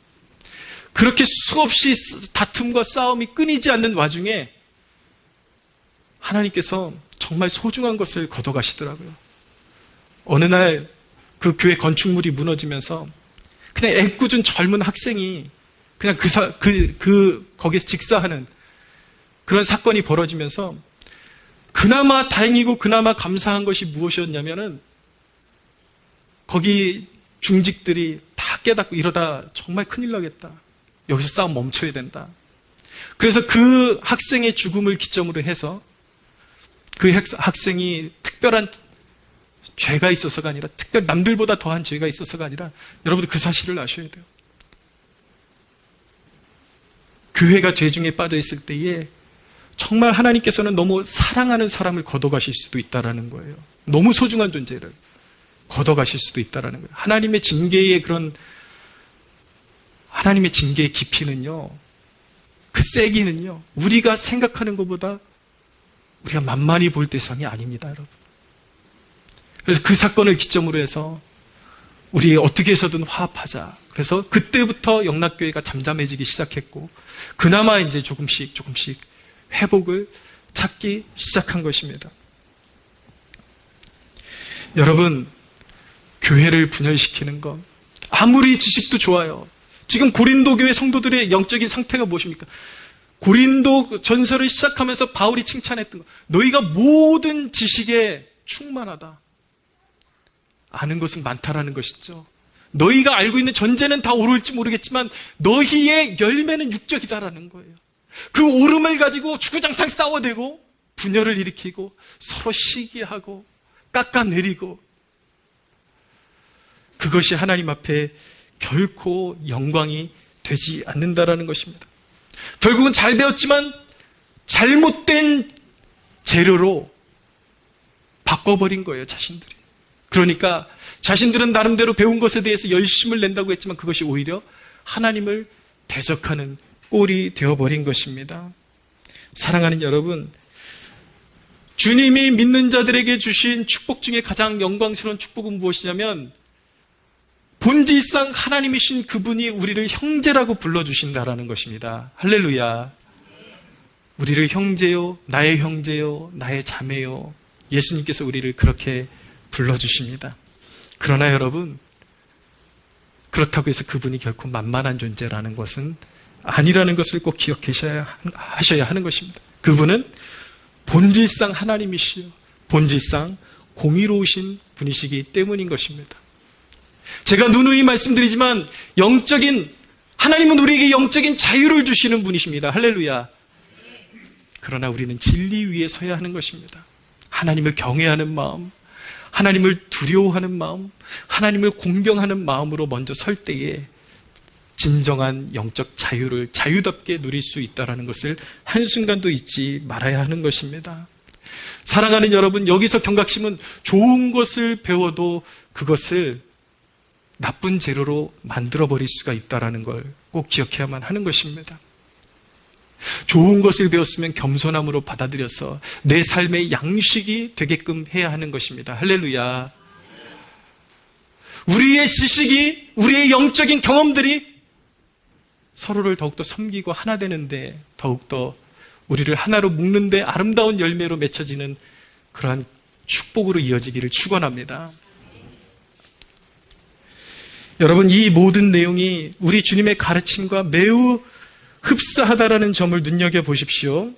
그렇게 수없이 다툼과 싸움이 끊이지 않는 와중에 하나님께서 정말 소중한 것을 걷어가시더라고요. 어느 날 그 교회 건축물이 무너지면서 그냥 애꿎은 젊은 학생이 그냥 거기서 직사하는 그런 사건이 벌어지면서 그나마 다행이고 그나마 감사한 것이 무엇이었냐면은 거기 중직들이 다 깨닫고 이러다 정말 큰일 나겠다. 여기서 싸움 멈춰야 된다. 그래서 그 학생의 죽음을 기점으로 해서 그 학생이 특별한 죄가 있어서가 아니라, 특별히 남들보다 더한 죄가 있어서가 아니라, 여러분들 그 사실을 아셔야 돼요. 교회가 죄 중에 빠져 있을 때에 정말 하나님께서는 너무 사랑하는 사람을 걷어가실 수도 있다라는 거예요. 너무 소중한 존재를 걷어가실 수도 있다라는 거예요. 하나님의 징계의 그런 하나님의 징계의 깊이는요, 그 세기는요, 우리가 생각하는 것보다 우리가 만만히 볼 대상이 아닙니다, 여러분. 그래서 그 사건을 기점으로 해서 우리 어떻게 해서든 화합하자. 그래서 그때부터 영락교회가 잠잠해지기 시작했고, 그나마 이제 조금씩 회복을 찾기 시작한 것입니다. 여러분, 교회를 분열시키는 것, 아무리 지식도 좋아요. 지금 고린도 교회 성도들의 영적인 상태가 무엇입니까? 고린도 전서를 시작하면서 바울이 칭찬했던 것, 너희가 모든 지식에 충만하다. 아는 것은 많다라는 것이죠. 너희가 알고 있는 전제는 다 옳을지 모르겠지만 너희의 열매는 육적이다라는 거예요. 그 옳음을 가지고 주구장창 싸워대고 분열을 일으키고 서로 시기하고 깎아내리고, 그것이 하나님 앞에 결코 영광이 되지 않는다라는 것입니다. 결국은 잘 배웠지만 잘못된 재료로 바꿔버린 거예요, 자신들이. 그러니까 자신들은 나름대로 배운 것에 대해서 열심을 낸다고 했지만 그것이 오히려 하나님을 대적하는 꼴이 되어버린 것입니다. 사랑하는 여러분, 주님이 믿는 자들에게 주신 축복 중에 가장 영광스러운 축복은 무엇이냐면, 본질상 하나님이신 그분이 우리를 형제라고 불러주신다라는 것입니다. 할렐루야. 우리를 형제요, 나의 형제요, 나의 자매요, 예수님께서 우리를 그렇게 불러주십니다. 그러나 여러분, 그렇다고 해서 그분이 결코 만만한 존재라는 것은 아니라는 것을 꼭 기억하셔야 하는 것입니다. 그분은 본질상 하나님이시요, 본질상 공의로우신 분이시기 때문인 것입니다. 제가 누누이 말씀드리지만 하나님은 우리에게 영적인 자유를 주시는 분이십니다. 할렐루야. 그러나 우리는 진리 위에 서야 하는 것입니다. 하나님을 경외하는 마음, 하나님을 두려워하는 마음, 하나님을 공경하는 마음으로 먼저 설 때에 진정한 영적 자유를 자유답게 누릴 수 있다는 것을 한순간도 잊지 말아야 하는 것입니다. 사랑하는 여러분, 여기서 경각심은 좋은 것을 배워도 그것을 나쁜 재료로 만들어버릴 수가 있다는 걸 꼭 기억해야만 하는 것입니다. 좋은 것을 배웠으면 겸손함으로 받아들여서 내 삶의 양식이 되게끔 해야 하는 것입니다. 할렐루야. 우리의 지식이, 우리의 영적인 경험들이 서로를 더욱더 섬기고 하나 되는데, 더욱더 우리를 하나로 묶는데 아름다운 열매로 맺혀지는 그러한 축복으로 이어지기를 축원합니다. 여러분, 이 모든 내용이 우리 주님의 가르침과 매우 흡사하다라는 점을 눈여겨보십시오.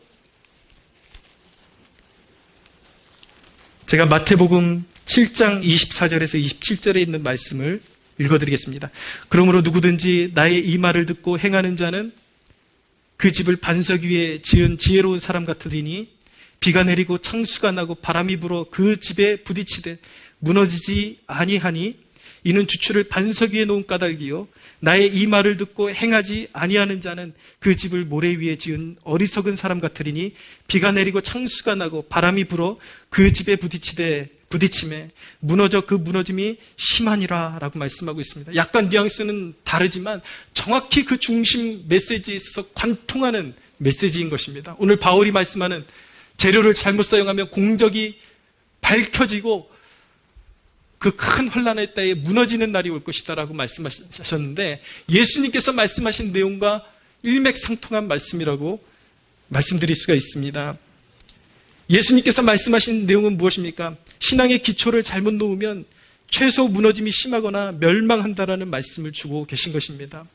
제가 마태복음 7장 24절에서 27절에 있는 말씀을 읽어드리겠습니다. 그러므로 누구든지 나의 이 말을 듣고 행하는 자는 그 집을 반석 위에 지은 지혜로운 사람 같으리니 비가 내리고 창수가 나고 바람이 불어 그 집에 부딪히되 무너지지 아니하니 이는 주추를 반석 위에 놓은 까닭이요 나의 이 말을 듣고 행하지 아니하는 자는 그 집을 모래 위에 지은 어리석은 사람 같으리니 비가 내리고 창수가 나고 바람이 불어 그 집에 부딪힘에 무너져 그 무너짐이 심하니라 라고 말씀하고 있습니다. 약간 뉘앙스는 다르지만 정확히 그 중심 메시지에 있어서 관통하는 메시지인 것입니다. 오늘 바울이 말씀하는 재료를 잘못 사용하면 공적이 밝혀지고 그 큰 환난의 때에 무너지는 날이 올 것이다 라고 말씀하셨는데, 예수님께서 말씀하신 내용과 일맥상통한 말씀이라고 말씀드릴 수가 있습니다. 예수님께서 말씀하신 내용은 무엇입니까? 신앙의 기초를 잘못 놓으면 최소 무너짐이 심하거나 멸망한다라는 말씀을 주고 계신 것입니다.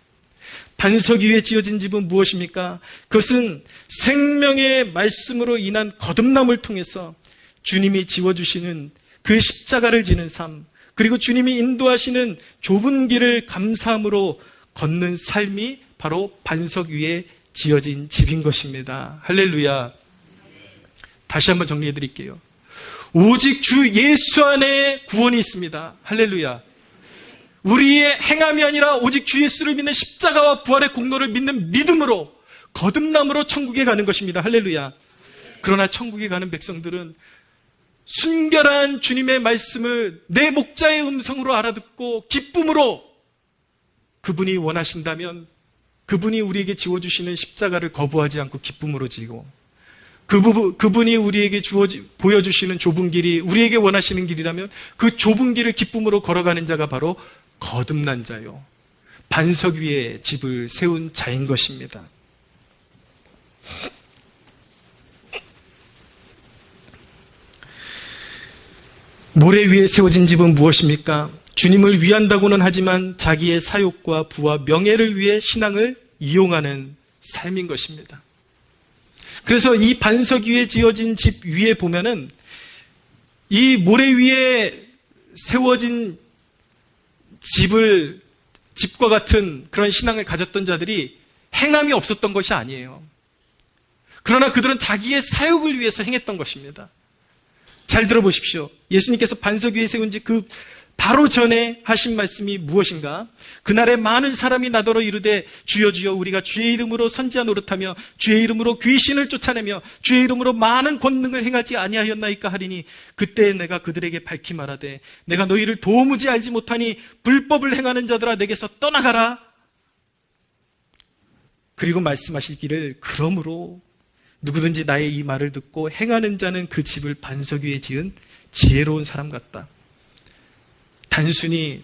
반석 위에 지어진 집은 무엇입니까? 그것은 생명의 말씀으로 인한 거듭남을 통해서 주님이 지워주시는 그 십자가를 지는 삶, 그리고 주님이 인도하시는 좁은 길을 감사함으로 걷는 삶이 바로 반석 위에 지어진 집인 것입니다. 할렐루야. 다시 한번 정리해 드릴게요. 오직 주 예수 안에 구원이 있습니다. 할렐루야. 우리의 행함이 아니라 오직 주 예수를 믿는 십자가와 부활의 공로를 믿는 믿음으로, 거듭남으로 천국에 가는 것입니다. 할렐루야. 그러나 천국에 가는 백성들은 순결한 주님의 말씀을 내 목자의 음성으로 알아듣고 기쁨으로 그분이 원하신다면 그분이 우리에게 지워주시는 십자가를 거부하지 않고 기쁨으로 지고, 그분이 우리에게 보여주시는 좁은 길이 우리에게 원하시는 길이라면 그 좁은 길을 기쁨으로 걸어가는 자가 바로 거듭난 자요, 반석 위에 집을 세운 자인 것입니다. 모래 위에 세워진 집은 무엇입니까? 주님을 위한다고는 하지만 자기의 사욕과 부와 명예를 위해 신앙을 이용하는 삶인 것입니다. 그래서 이 반석 위에 지어진 집 위에 보면은 이 모래 위에 세워진 집과 같은 그런 신앙을 가졌던 자들이 행함이 없었던 것이 아니에요. 그러나 그들은 자기의 사욕을 위해서 행했던 것입니다. 잘 들어보십시오. 예수님께서 반석 위에 세운 집 그 바로 전에 하신 말씀이 무엇인가? 그날에 많은 사람이 나더러 이르되 주여 주여 우리가 주의 이름으로 선지자 노릇하며 주의 이름으로 귀신을 쫓아내며 주의 이름으로 많은 권능을 행하지 아니하였나이까 하리니 그때 내가 그들에게 밝히 말하되 내가 너희를 도무지 알지 못하니 불법을 행하는 자들아 내게서 떠나가라. 그리고 말씀하시기를 그러므로 누구든지 나의 이 말을 듣고 행하는 자는 그 집을 반석 위에 지은 지혜로운 사람 같다. 단순히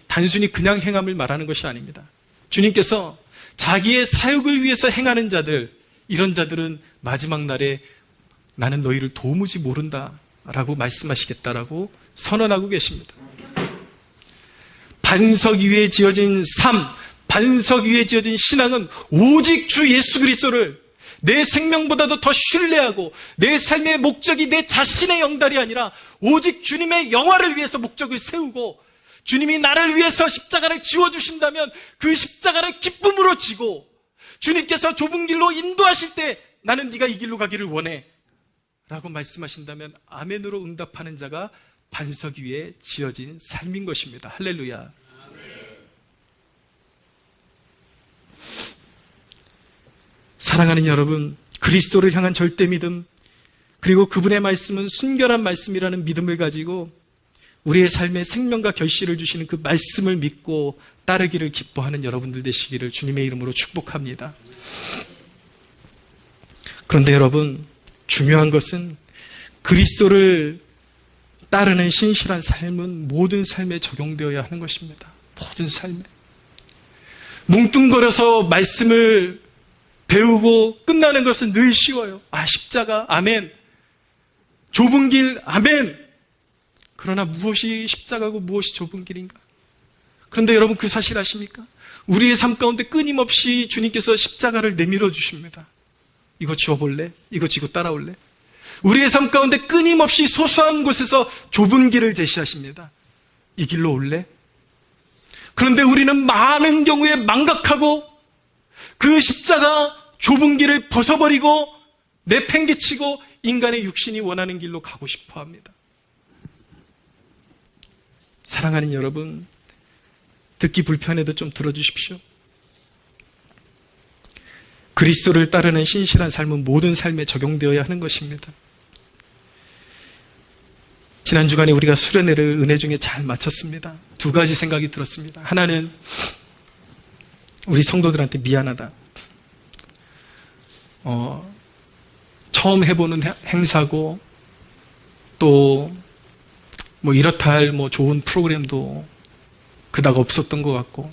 그냥 행함을 말하는 것이 아닙니다. 주님께서 자기의 사역을 위해서 행하는 자들, 이런 자들은 마지막 날에 나는 너희를 도무지 모른다 라고 말씀하시겠다라고 선언하고 계십니다. 반석 위에 지어진 삶, 반석 위에 지어진 신앙은 오직 주 예수 그리스도를 내 생명보다도 더 신뢰하고 내 삶의 목적이 내 자신의 영달이 아니라 오직 주님의 영화를 위해서 목적을 세우고 주님이 나를 위해서 십자가를 지워주신다면 그 십자가를 기쁨으로 지고 주님께서 좁은 길로 인도하실 때 나는 네가 이 길로 가기를 원해 라고 말씀하신다면 아멘으로 응답하는 자가 반석 위에 지어진 삶인 것입니다. 할렐루야. 사랑하는 여러분, 그리스도를 향한 절대 믿음, 그리고 그분의 말씀은 순결한 말씀이라는 믿음을 가지고 우리의 삶에 생명과 결실을 주시는 그 말씀을 믿고 따르기를 기뻐하는 여러분들 되시기를 주님의 이름으로 축복합니다. 그런데 여러분, 중요한 것은 그리스도를 따르는 신실한 삶은 모든 삶에 적용되어야 하는 것입니다. 모든 삶에. 뭉뚱거려서 말씀을 배우고 끝나는 것은 늘 쉬워요. 십자가, 아멘. 좁은 길, 아멘. 그러나 무엇이 십자가고 무엇이 좁은 길인가? 그런데 여러분 그 사실 아십니까? 우리의 삶 가운데 끊임없이 주님께서 십자가를 내밀어 주십니다. 이거 지워볼래? 이거 지고 따라올래? 우리의 삶 가운데 끊임없이 소소한 곳에서 좁은 길을 제시하십니다. 이 길로 올래? 그런데 우리는 많은 경우에 망각하고 그 십자가 좁은 길을 벗어버리고 내팽개치고 인간의 육신이 원하는 길로 가고 싶어 합니다. 사랑하는 여러분, 듣기 불편해도 좀 들어주십시오. 그리스도를 따르는 신실한 삶은 모든 삶에 적용되어야 하는 것입니다. 지난 주간에 우리가 수련회를 은혜 중에 잘 마쳤습니다. 두 가지 생각이 들었습니다. 하나는 우리 성도들한테 미안하다. 처음 해보는 행사고 또 이렇다 할 좋은 프로그램도 그닥 없었던 것 같고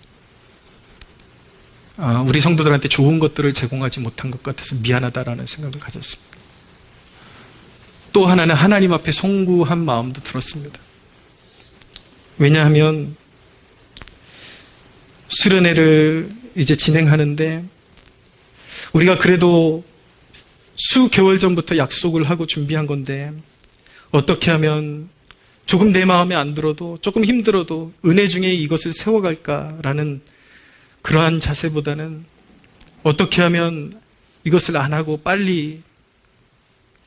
우리 성도들한테 좋은 것들을 제공하지 못한 것 같아서 미안하다라는 생각을 가졌습니다. 또 하나는 하나님 앞에 송구한 마음도 들었습니다. 왜냐하면 수련회를 이제 진행하는데 우리가 그래도 수개월 전부터 약속을 하고 준비한 건데 어떻게 하면 조금 내 마음에 안 들어도 조금 힘들어도 은혜 중에 이것을 세워갈까라는 그러한 자세보다는 어떻게 하면 이것을 안 하고 빨리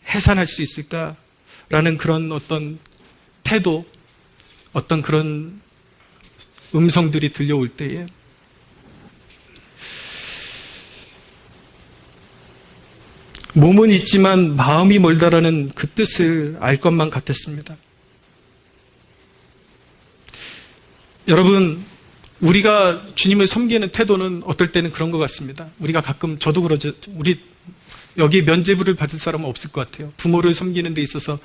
해산할 수 있을까라는 그런 어떤 태도, 어떤 그런 음성들이 들려올 때에 몸은 있지만 마음이 멀다라는 그 뜻을 알 것만 같았습니다. 여러분, 우리가 주님을 섬기는 태도는 어떨 때는 그런 것 같습니다. 우리가 가끔, 저도 그러죠. 우리 여기 면죄부를 받을 사람은 없을 것 같아요. 부모를 섬기는 데 있어서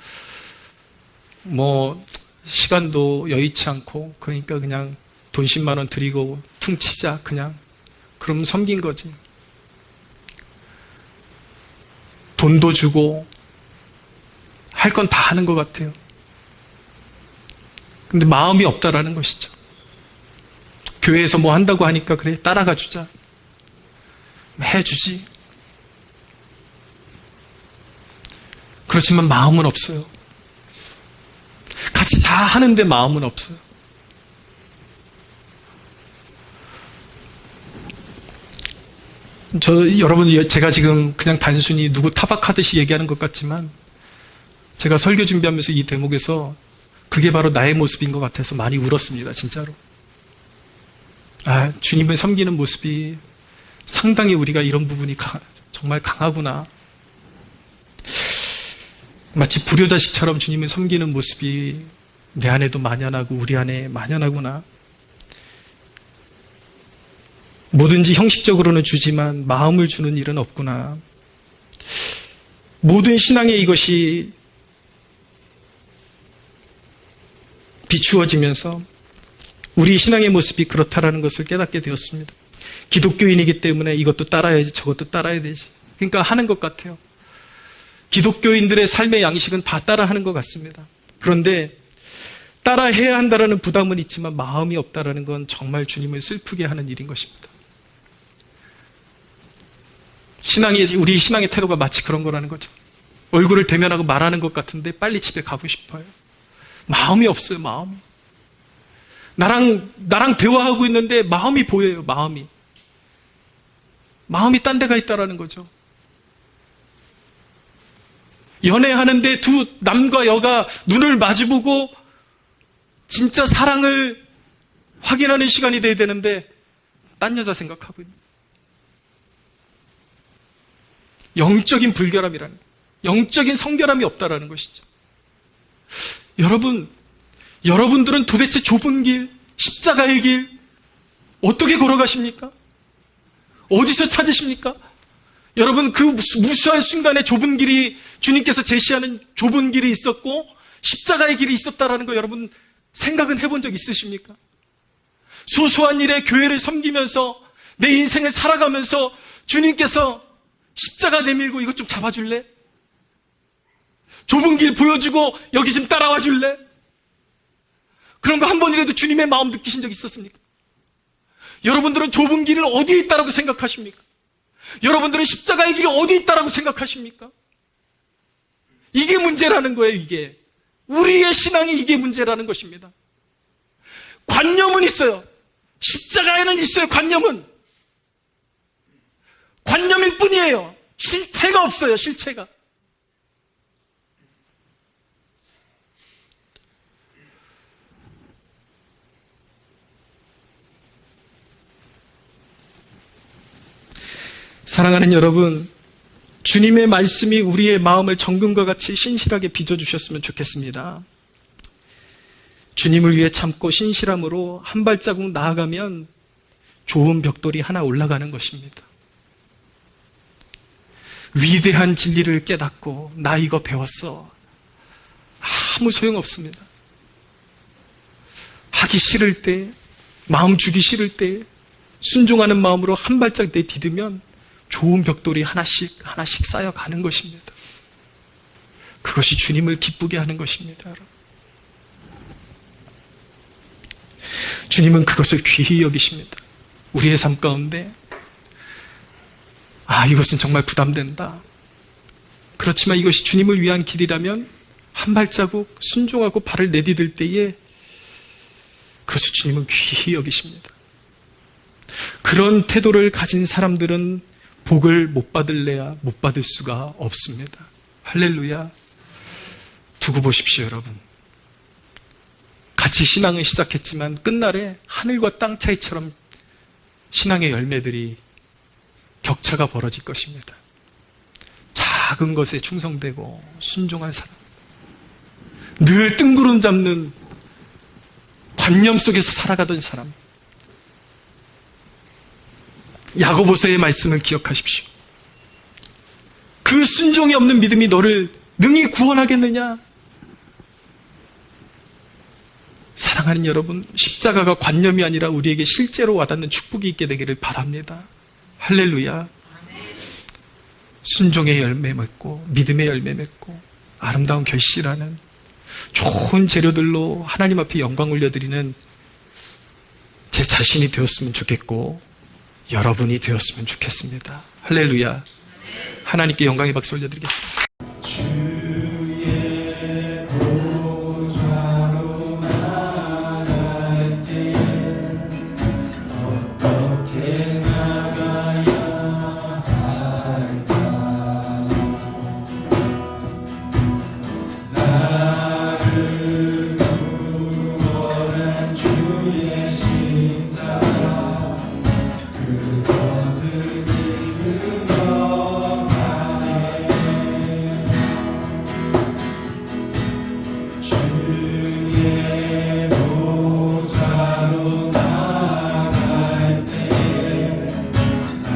시간도 여의치 않고, 그러니까 그냥 돈 10만 원 드리고 퉁치자, 그냥. 그럼 섬긴 거지. 돈도 주고 할 건 다 하는 것 같아요. 근데 마음이 없다라는 것이죠. 교회에서 뭐 한다고 하니까 그래, 따라가 주자. 해주지. 그렇지만 마음은 없어요. 같이 다 하는데 마음은 없어요. 여러분, 제가 지금 그냥 단순히 누구 타박하듯이 얘기하는 것 같지만, 제가 설교 준비하면서 이 대목에서 그게 바로 나의 모습인 것 같아서 많이 울었습니다, 진짜로. 주님을 섬기는 모습이 상당히 우리가 이런 부분이 정말 강하구나. 마치 불효자식처럼 주님을 섬기는 모습이 내 안에도 만연하고 우리 안에 만연하구나. 뭐든지 형식적으로는 주지만 마음을 주는 일은 없구나. 모든 신앙의 이것이 비추어지면서 우리 신앙의 모습이 그렇다라는 것을 깨닫게 되었습니다. 기독교인이기 때문에 이것도 따라야지, 저것도 따라야 되지. 그러니까 하는 것 같아요. 기독교인들의 삶의 양식은 다 따라하는 것 같습니다. 그런데 따라해야 한다라는 부담은 있지만 마음이 없다라는 건 정말 주님을 슬프게 하는 일인 것입니다. 우리 신앙의 태도가 마치 그런 거라는 거죠. 얼굴을 대면하고 말하는 것 같은데 빨리 집에 가고 싶어요. 마음이 없어요, 마음이. 나랑 대화하고 있는데 마음이 보여요, 마음이. 마음이 딴 데가 있다라는 거죠. 연애하는데 두 남과 여가 눈을 마주보고 진짜 사랑을 확인하는 시간이 돼야 되는데 딴 여자 생각하고 있는. 영적인 불결함이라는, 영적인 성결함이 없다라는 것이죠. 여러분들은 도대체 좁은 길, 십자가의 길 어떻게 걸어가십니까? 어디서 찾으십니까? 여러분, 그 무수한 순간에 좁은 길이, 주님께서 제시하는 좁은 길이 있었고 십자가의 길이 있었다라는 거 여러분 생각은 해본 적 있으십니까? 소소한 일에 교회를 섬기면서 내 인생을 살아가면서 주님께서 십자가 내밀고 이것 좀 잡아줄래? 좁은 길 보여주고 여기 좀 따라와 줄래? 그런 거 한 번이라도 주님의 마음 느끼신 적 있었습니까? 여러분들은 좁은 길을 어디에 있다라고 생각하십니까? 여러분들은 십자가의 길이 어디에 있다라고 생각하십니까? 이게 문제라는 거예요, 이게. 우리의 신앙이 이게 문제라는 것입니다. 관념은 있어요. 십자가에는 있어요, 관념은. 관념일 뿐이에요. 실체가 없어요, 실체가. 사랑하는 여러분, 주님의 말씀이 우리의 마음을 정금과 같이 신실하게 빚어주셨으면 좋겠습니다. 주님을 위해 참고 신실함으로 한 발자국 나아가면 좋은 벽돌이 하나 올라가는 것입니다. 위대한 진리를 깨닫고 나 이거 배웠어. 아무 소용없습니다. 하기 싫을 때, 마음 주기 싫을 때 순종하는 마음으로 한 발짝 내디디면 좋은 벽돌이 하나씩 쌓여가는 것입니다. 그것이 주님을 기쁘게 하는 것입니다. 주님은 그것을 귀히 여기십니다. 우리의 삶 가운데 이것은 정말 부담된다. 그렇지만 이것이 주님을 위한 길이라면 한 발자국 순종하고 발을 내디딜 때에 그것을 주님은 귀히 여기십니다. 그런 태도를 가진 사람들은 복을 못 받을래야 못 받을 수가 없습니다. 할렐루야. 두고 보십시오, 여러분. 같이 신앙을 시작했지만 끝날에 하늘과 땅 차이처럼 신앙의 열매들이 격차가 벌어질 것입니다. 작은 것에 충성되고 순종한 사람, 늘 뜬구름 잡는 관념 속에서 살아가던 사람, 야고보서의 말씀을 기억하십시오. 그 순종이 없는 믿음이 너를 능히 구원하겠느냐? 사랑하는 여러분, 십자가가 관념이 아니라 우리에게 실제로 와닿는 축복이 있게 되기를 바랍니다. 할렐루야. 순종의 열매 맺고 믿음의 열매 맺고 아름다운 결실하는 좋은 재료들로 하나님 앞에 영광 올려드리는 제 자신이 되었으면 좋겠고 여러분이 되었으면 좋겠습니다. 할렐루야. 하나님께 영광의 박수 올려드리겠습니다. 주의 보좌로 나갈 때에 어떻게 나가야 할까? 나를 구원한 주의 십자가 그것을 믿으며 가네. 주의 보좌로 나갈 때에 나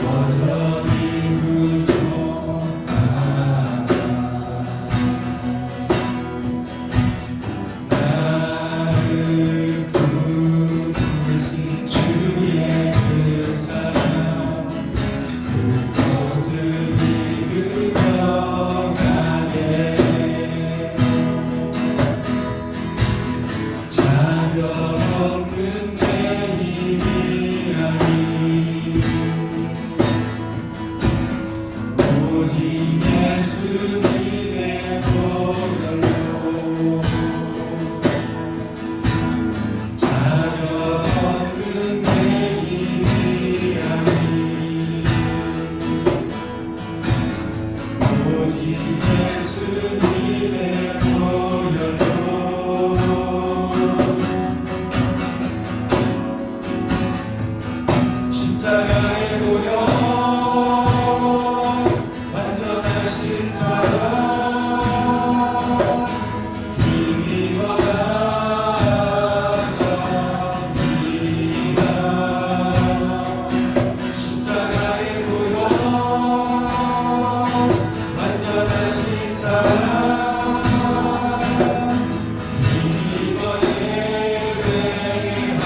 여전히 부족하다. 나를 부르신 주의 그 사랑 그것을 믿으며 가네. 자격 없는 내 힘이 아닌 오직 예수님의 보혈로 자격 없는 내 힘이 아닌 오직 예수님의 보혈로 십자가의 보혈 완전하신 사랑 힘입어 나갑니다. 십자가의 보혈 완전하신 사랑 힘입어 예배합니다.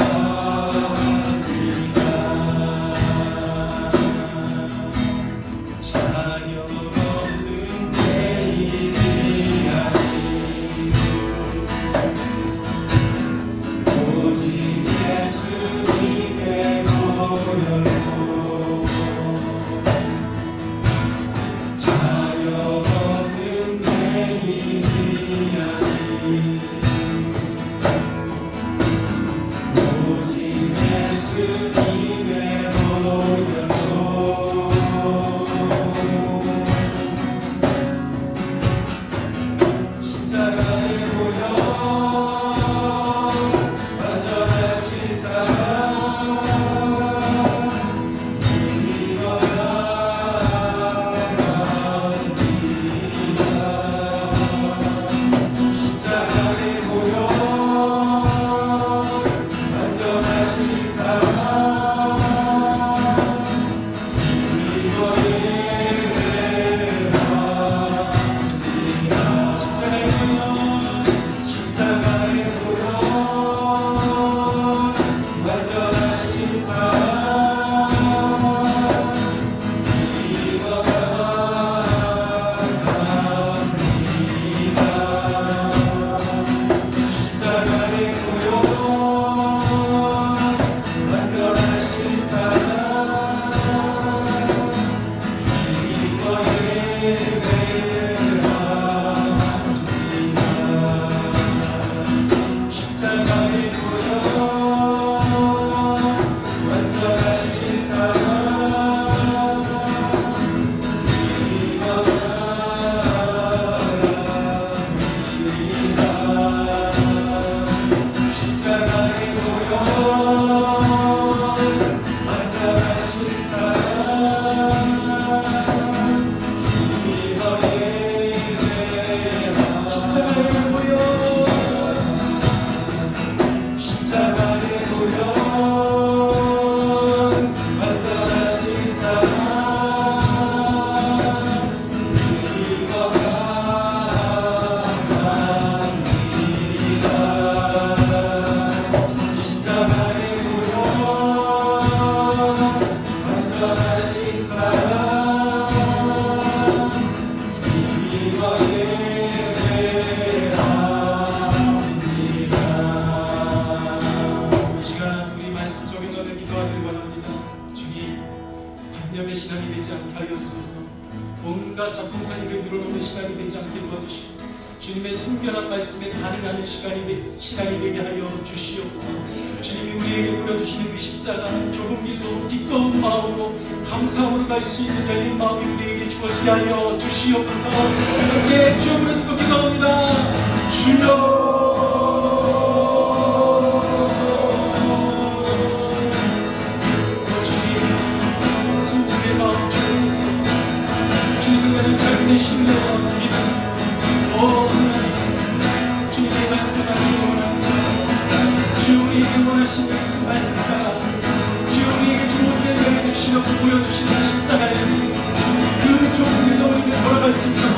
자녀 없는 내 힘이 아닌 오직 예수님의 보혈로 자녀 없는 내 힘이 아닌 오직 예수님의 보혈로 십자가의 보혈 완전하신 사랑 힘입어 나갑니다. 않게 하여 주소서. 온갖 잡동사니를 늘어놓는 시간이 되지 않게 도와주시고 주님의 순결한 말씀에 반응하는 시간이 되게 하여 주시옵소서. 주님이 우리에게 보여주시는 그 십자가 좁은 길로 기꺼운 마음으로 감사함으로 갈 수 있는 열린 마음이 우리에게 주어지게 하여 주시옵소서. 함께 주여 부르짖고 기도합니다. 주여 신뢰와 믿음, 하나님, 주님의 말씀하기 원합니다. 주 우리에게 원하시는 그 말씀 따라 주 우리에게 좋은 일을 해주시려고 보여주시는 십자가의 그 좋은 일로 우리가 돌아갈 수 있도록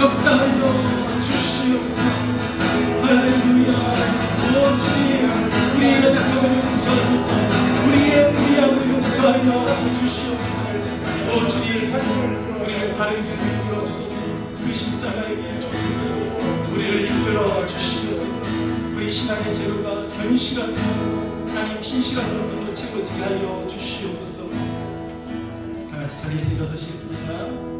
역사하여 주시옵소서. 할렐루야. 오 주님, 우리의 연약함을 용서하소서. 우리의 불의함을 용서하여 주시옵소서. 오 주님, 우리를 바른 길을 보여주소서. 그 십자가의 길 좁은 우리를 이끌어 주시옵소서. 우리 신앙의 제로가 견실한 하나님 신실한 것들로 채워지게 하여 주시옵소서. 다 같이 자리에서 일어서시겠습니다.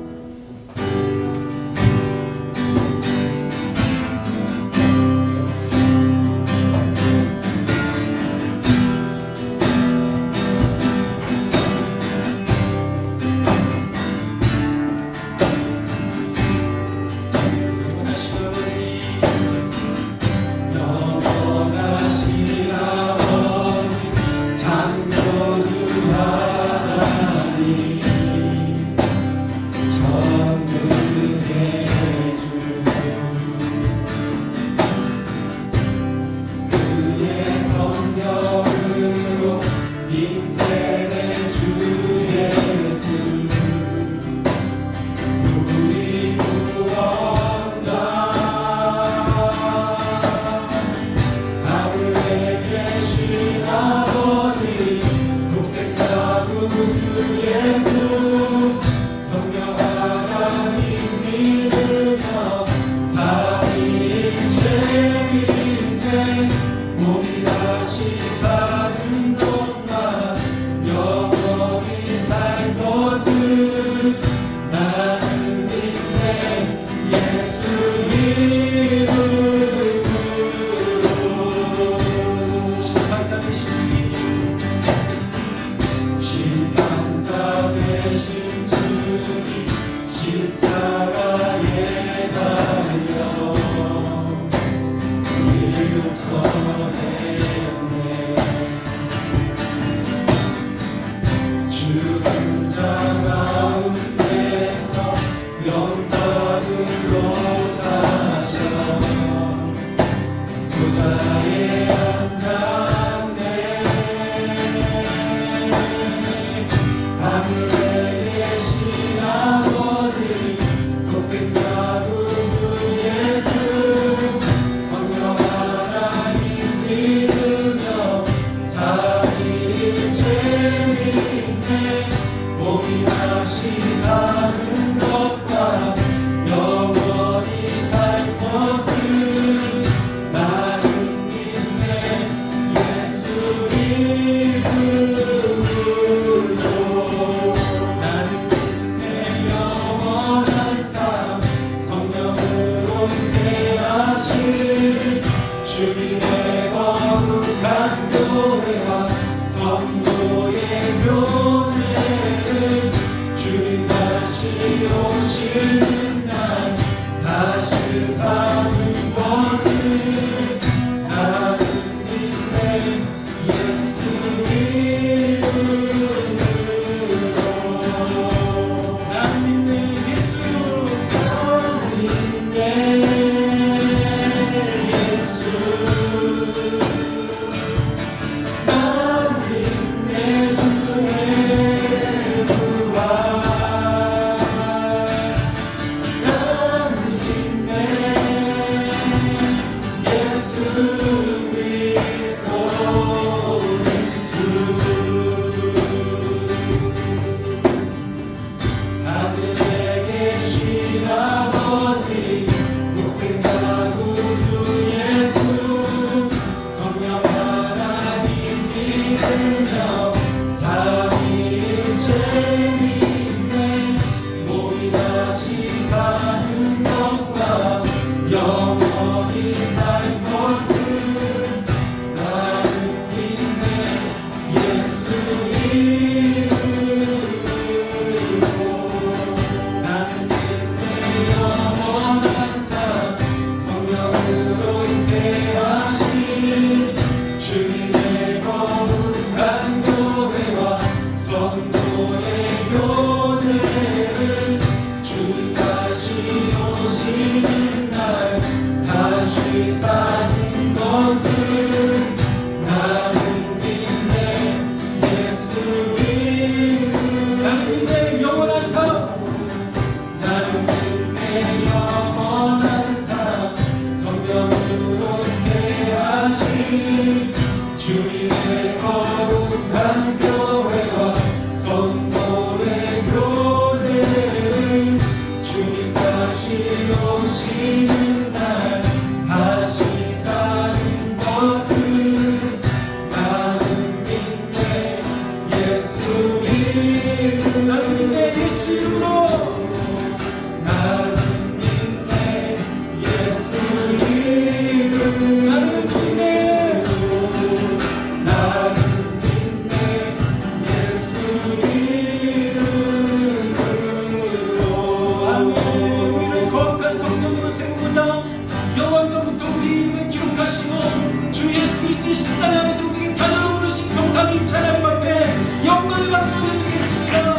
우리 이름을 기록하시고 주 예수 그리스도의 십자가 안에서 우리를 자녀로 부르신 성삼위일체 하나님 앞에 영광의 박수 올려드리겠습니다.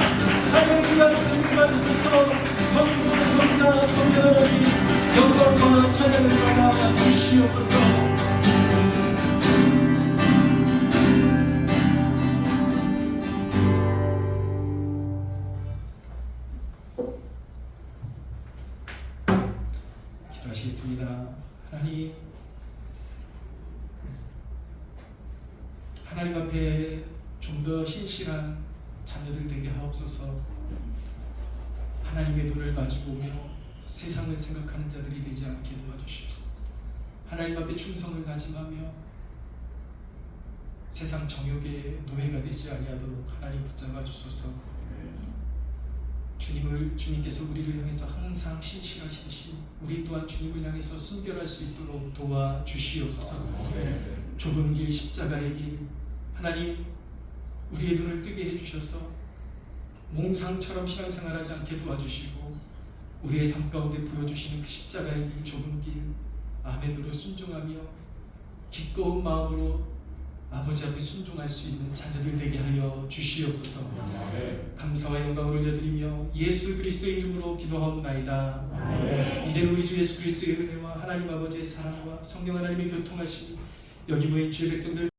할렐루야. 주님 받으소서. 성부나 성령 하나님 영광과 찬양을 받아 주시옵소서. 기도하시겠습니다. 하나님 앞에 좀 더 신실한 자녀들 되게 하옵소서. 하나님의 눈을 마주보며 세상을 생각하는 자들이 되지 않게 도와주시고, 하나님 앞에 충성을 다짐하며 세상 정욕의 노예가 되지 아니하도록 하나님 붙잡아 주소서. 주님께서 우리를 향해서 항상 신실하시듯이 우리 또한 주님을 향해서 순결할 수 있도록 도와주시옵소서. 좁은 길, 십자가의 길, 하나님 우리의 눈을 뜨게 해주셔서 몽상처럼 신앙생활하지 않게 도와주시고, 우리의 삶 가운데 보여주시는 그 십자가의 길, 좁은 길, 아멘으로 순종하며 기꺼운 마음으로 아버지 앞에 순종할 수 있는 자녀들 되게 하여 주시옵소서. 감사와 영광을 올려드리며 예수 그리스도의 이름으로 기도하옵나이다. 이제 우리 주 예수 그리스도의 은혜와 하나님 아버지의 사랑과 성령 하나님의 교통하심이 여기 모인 주의 백성들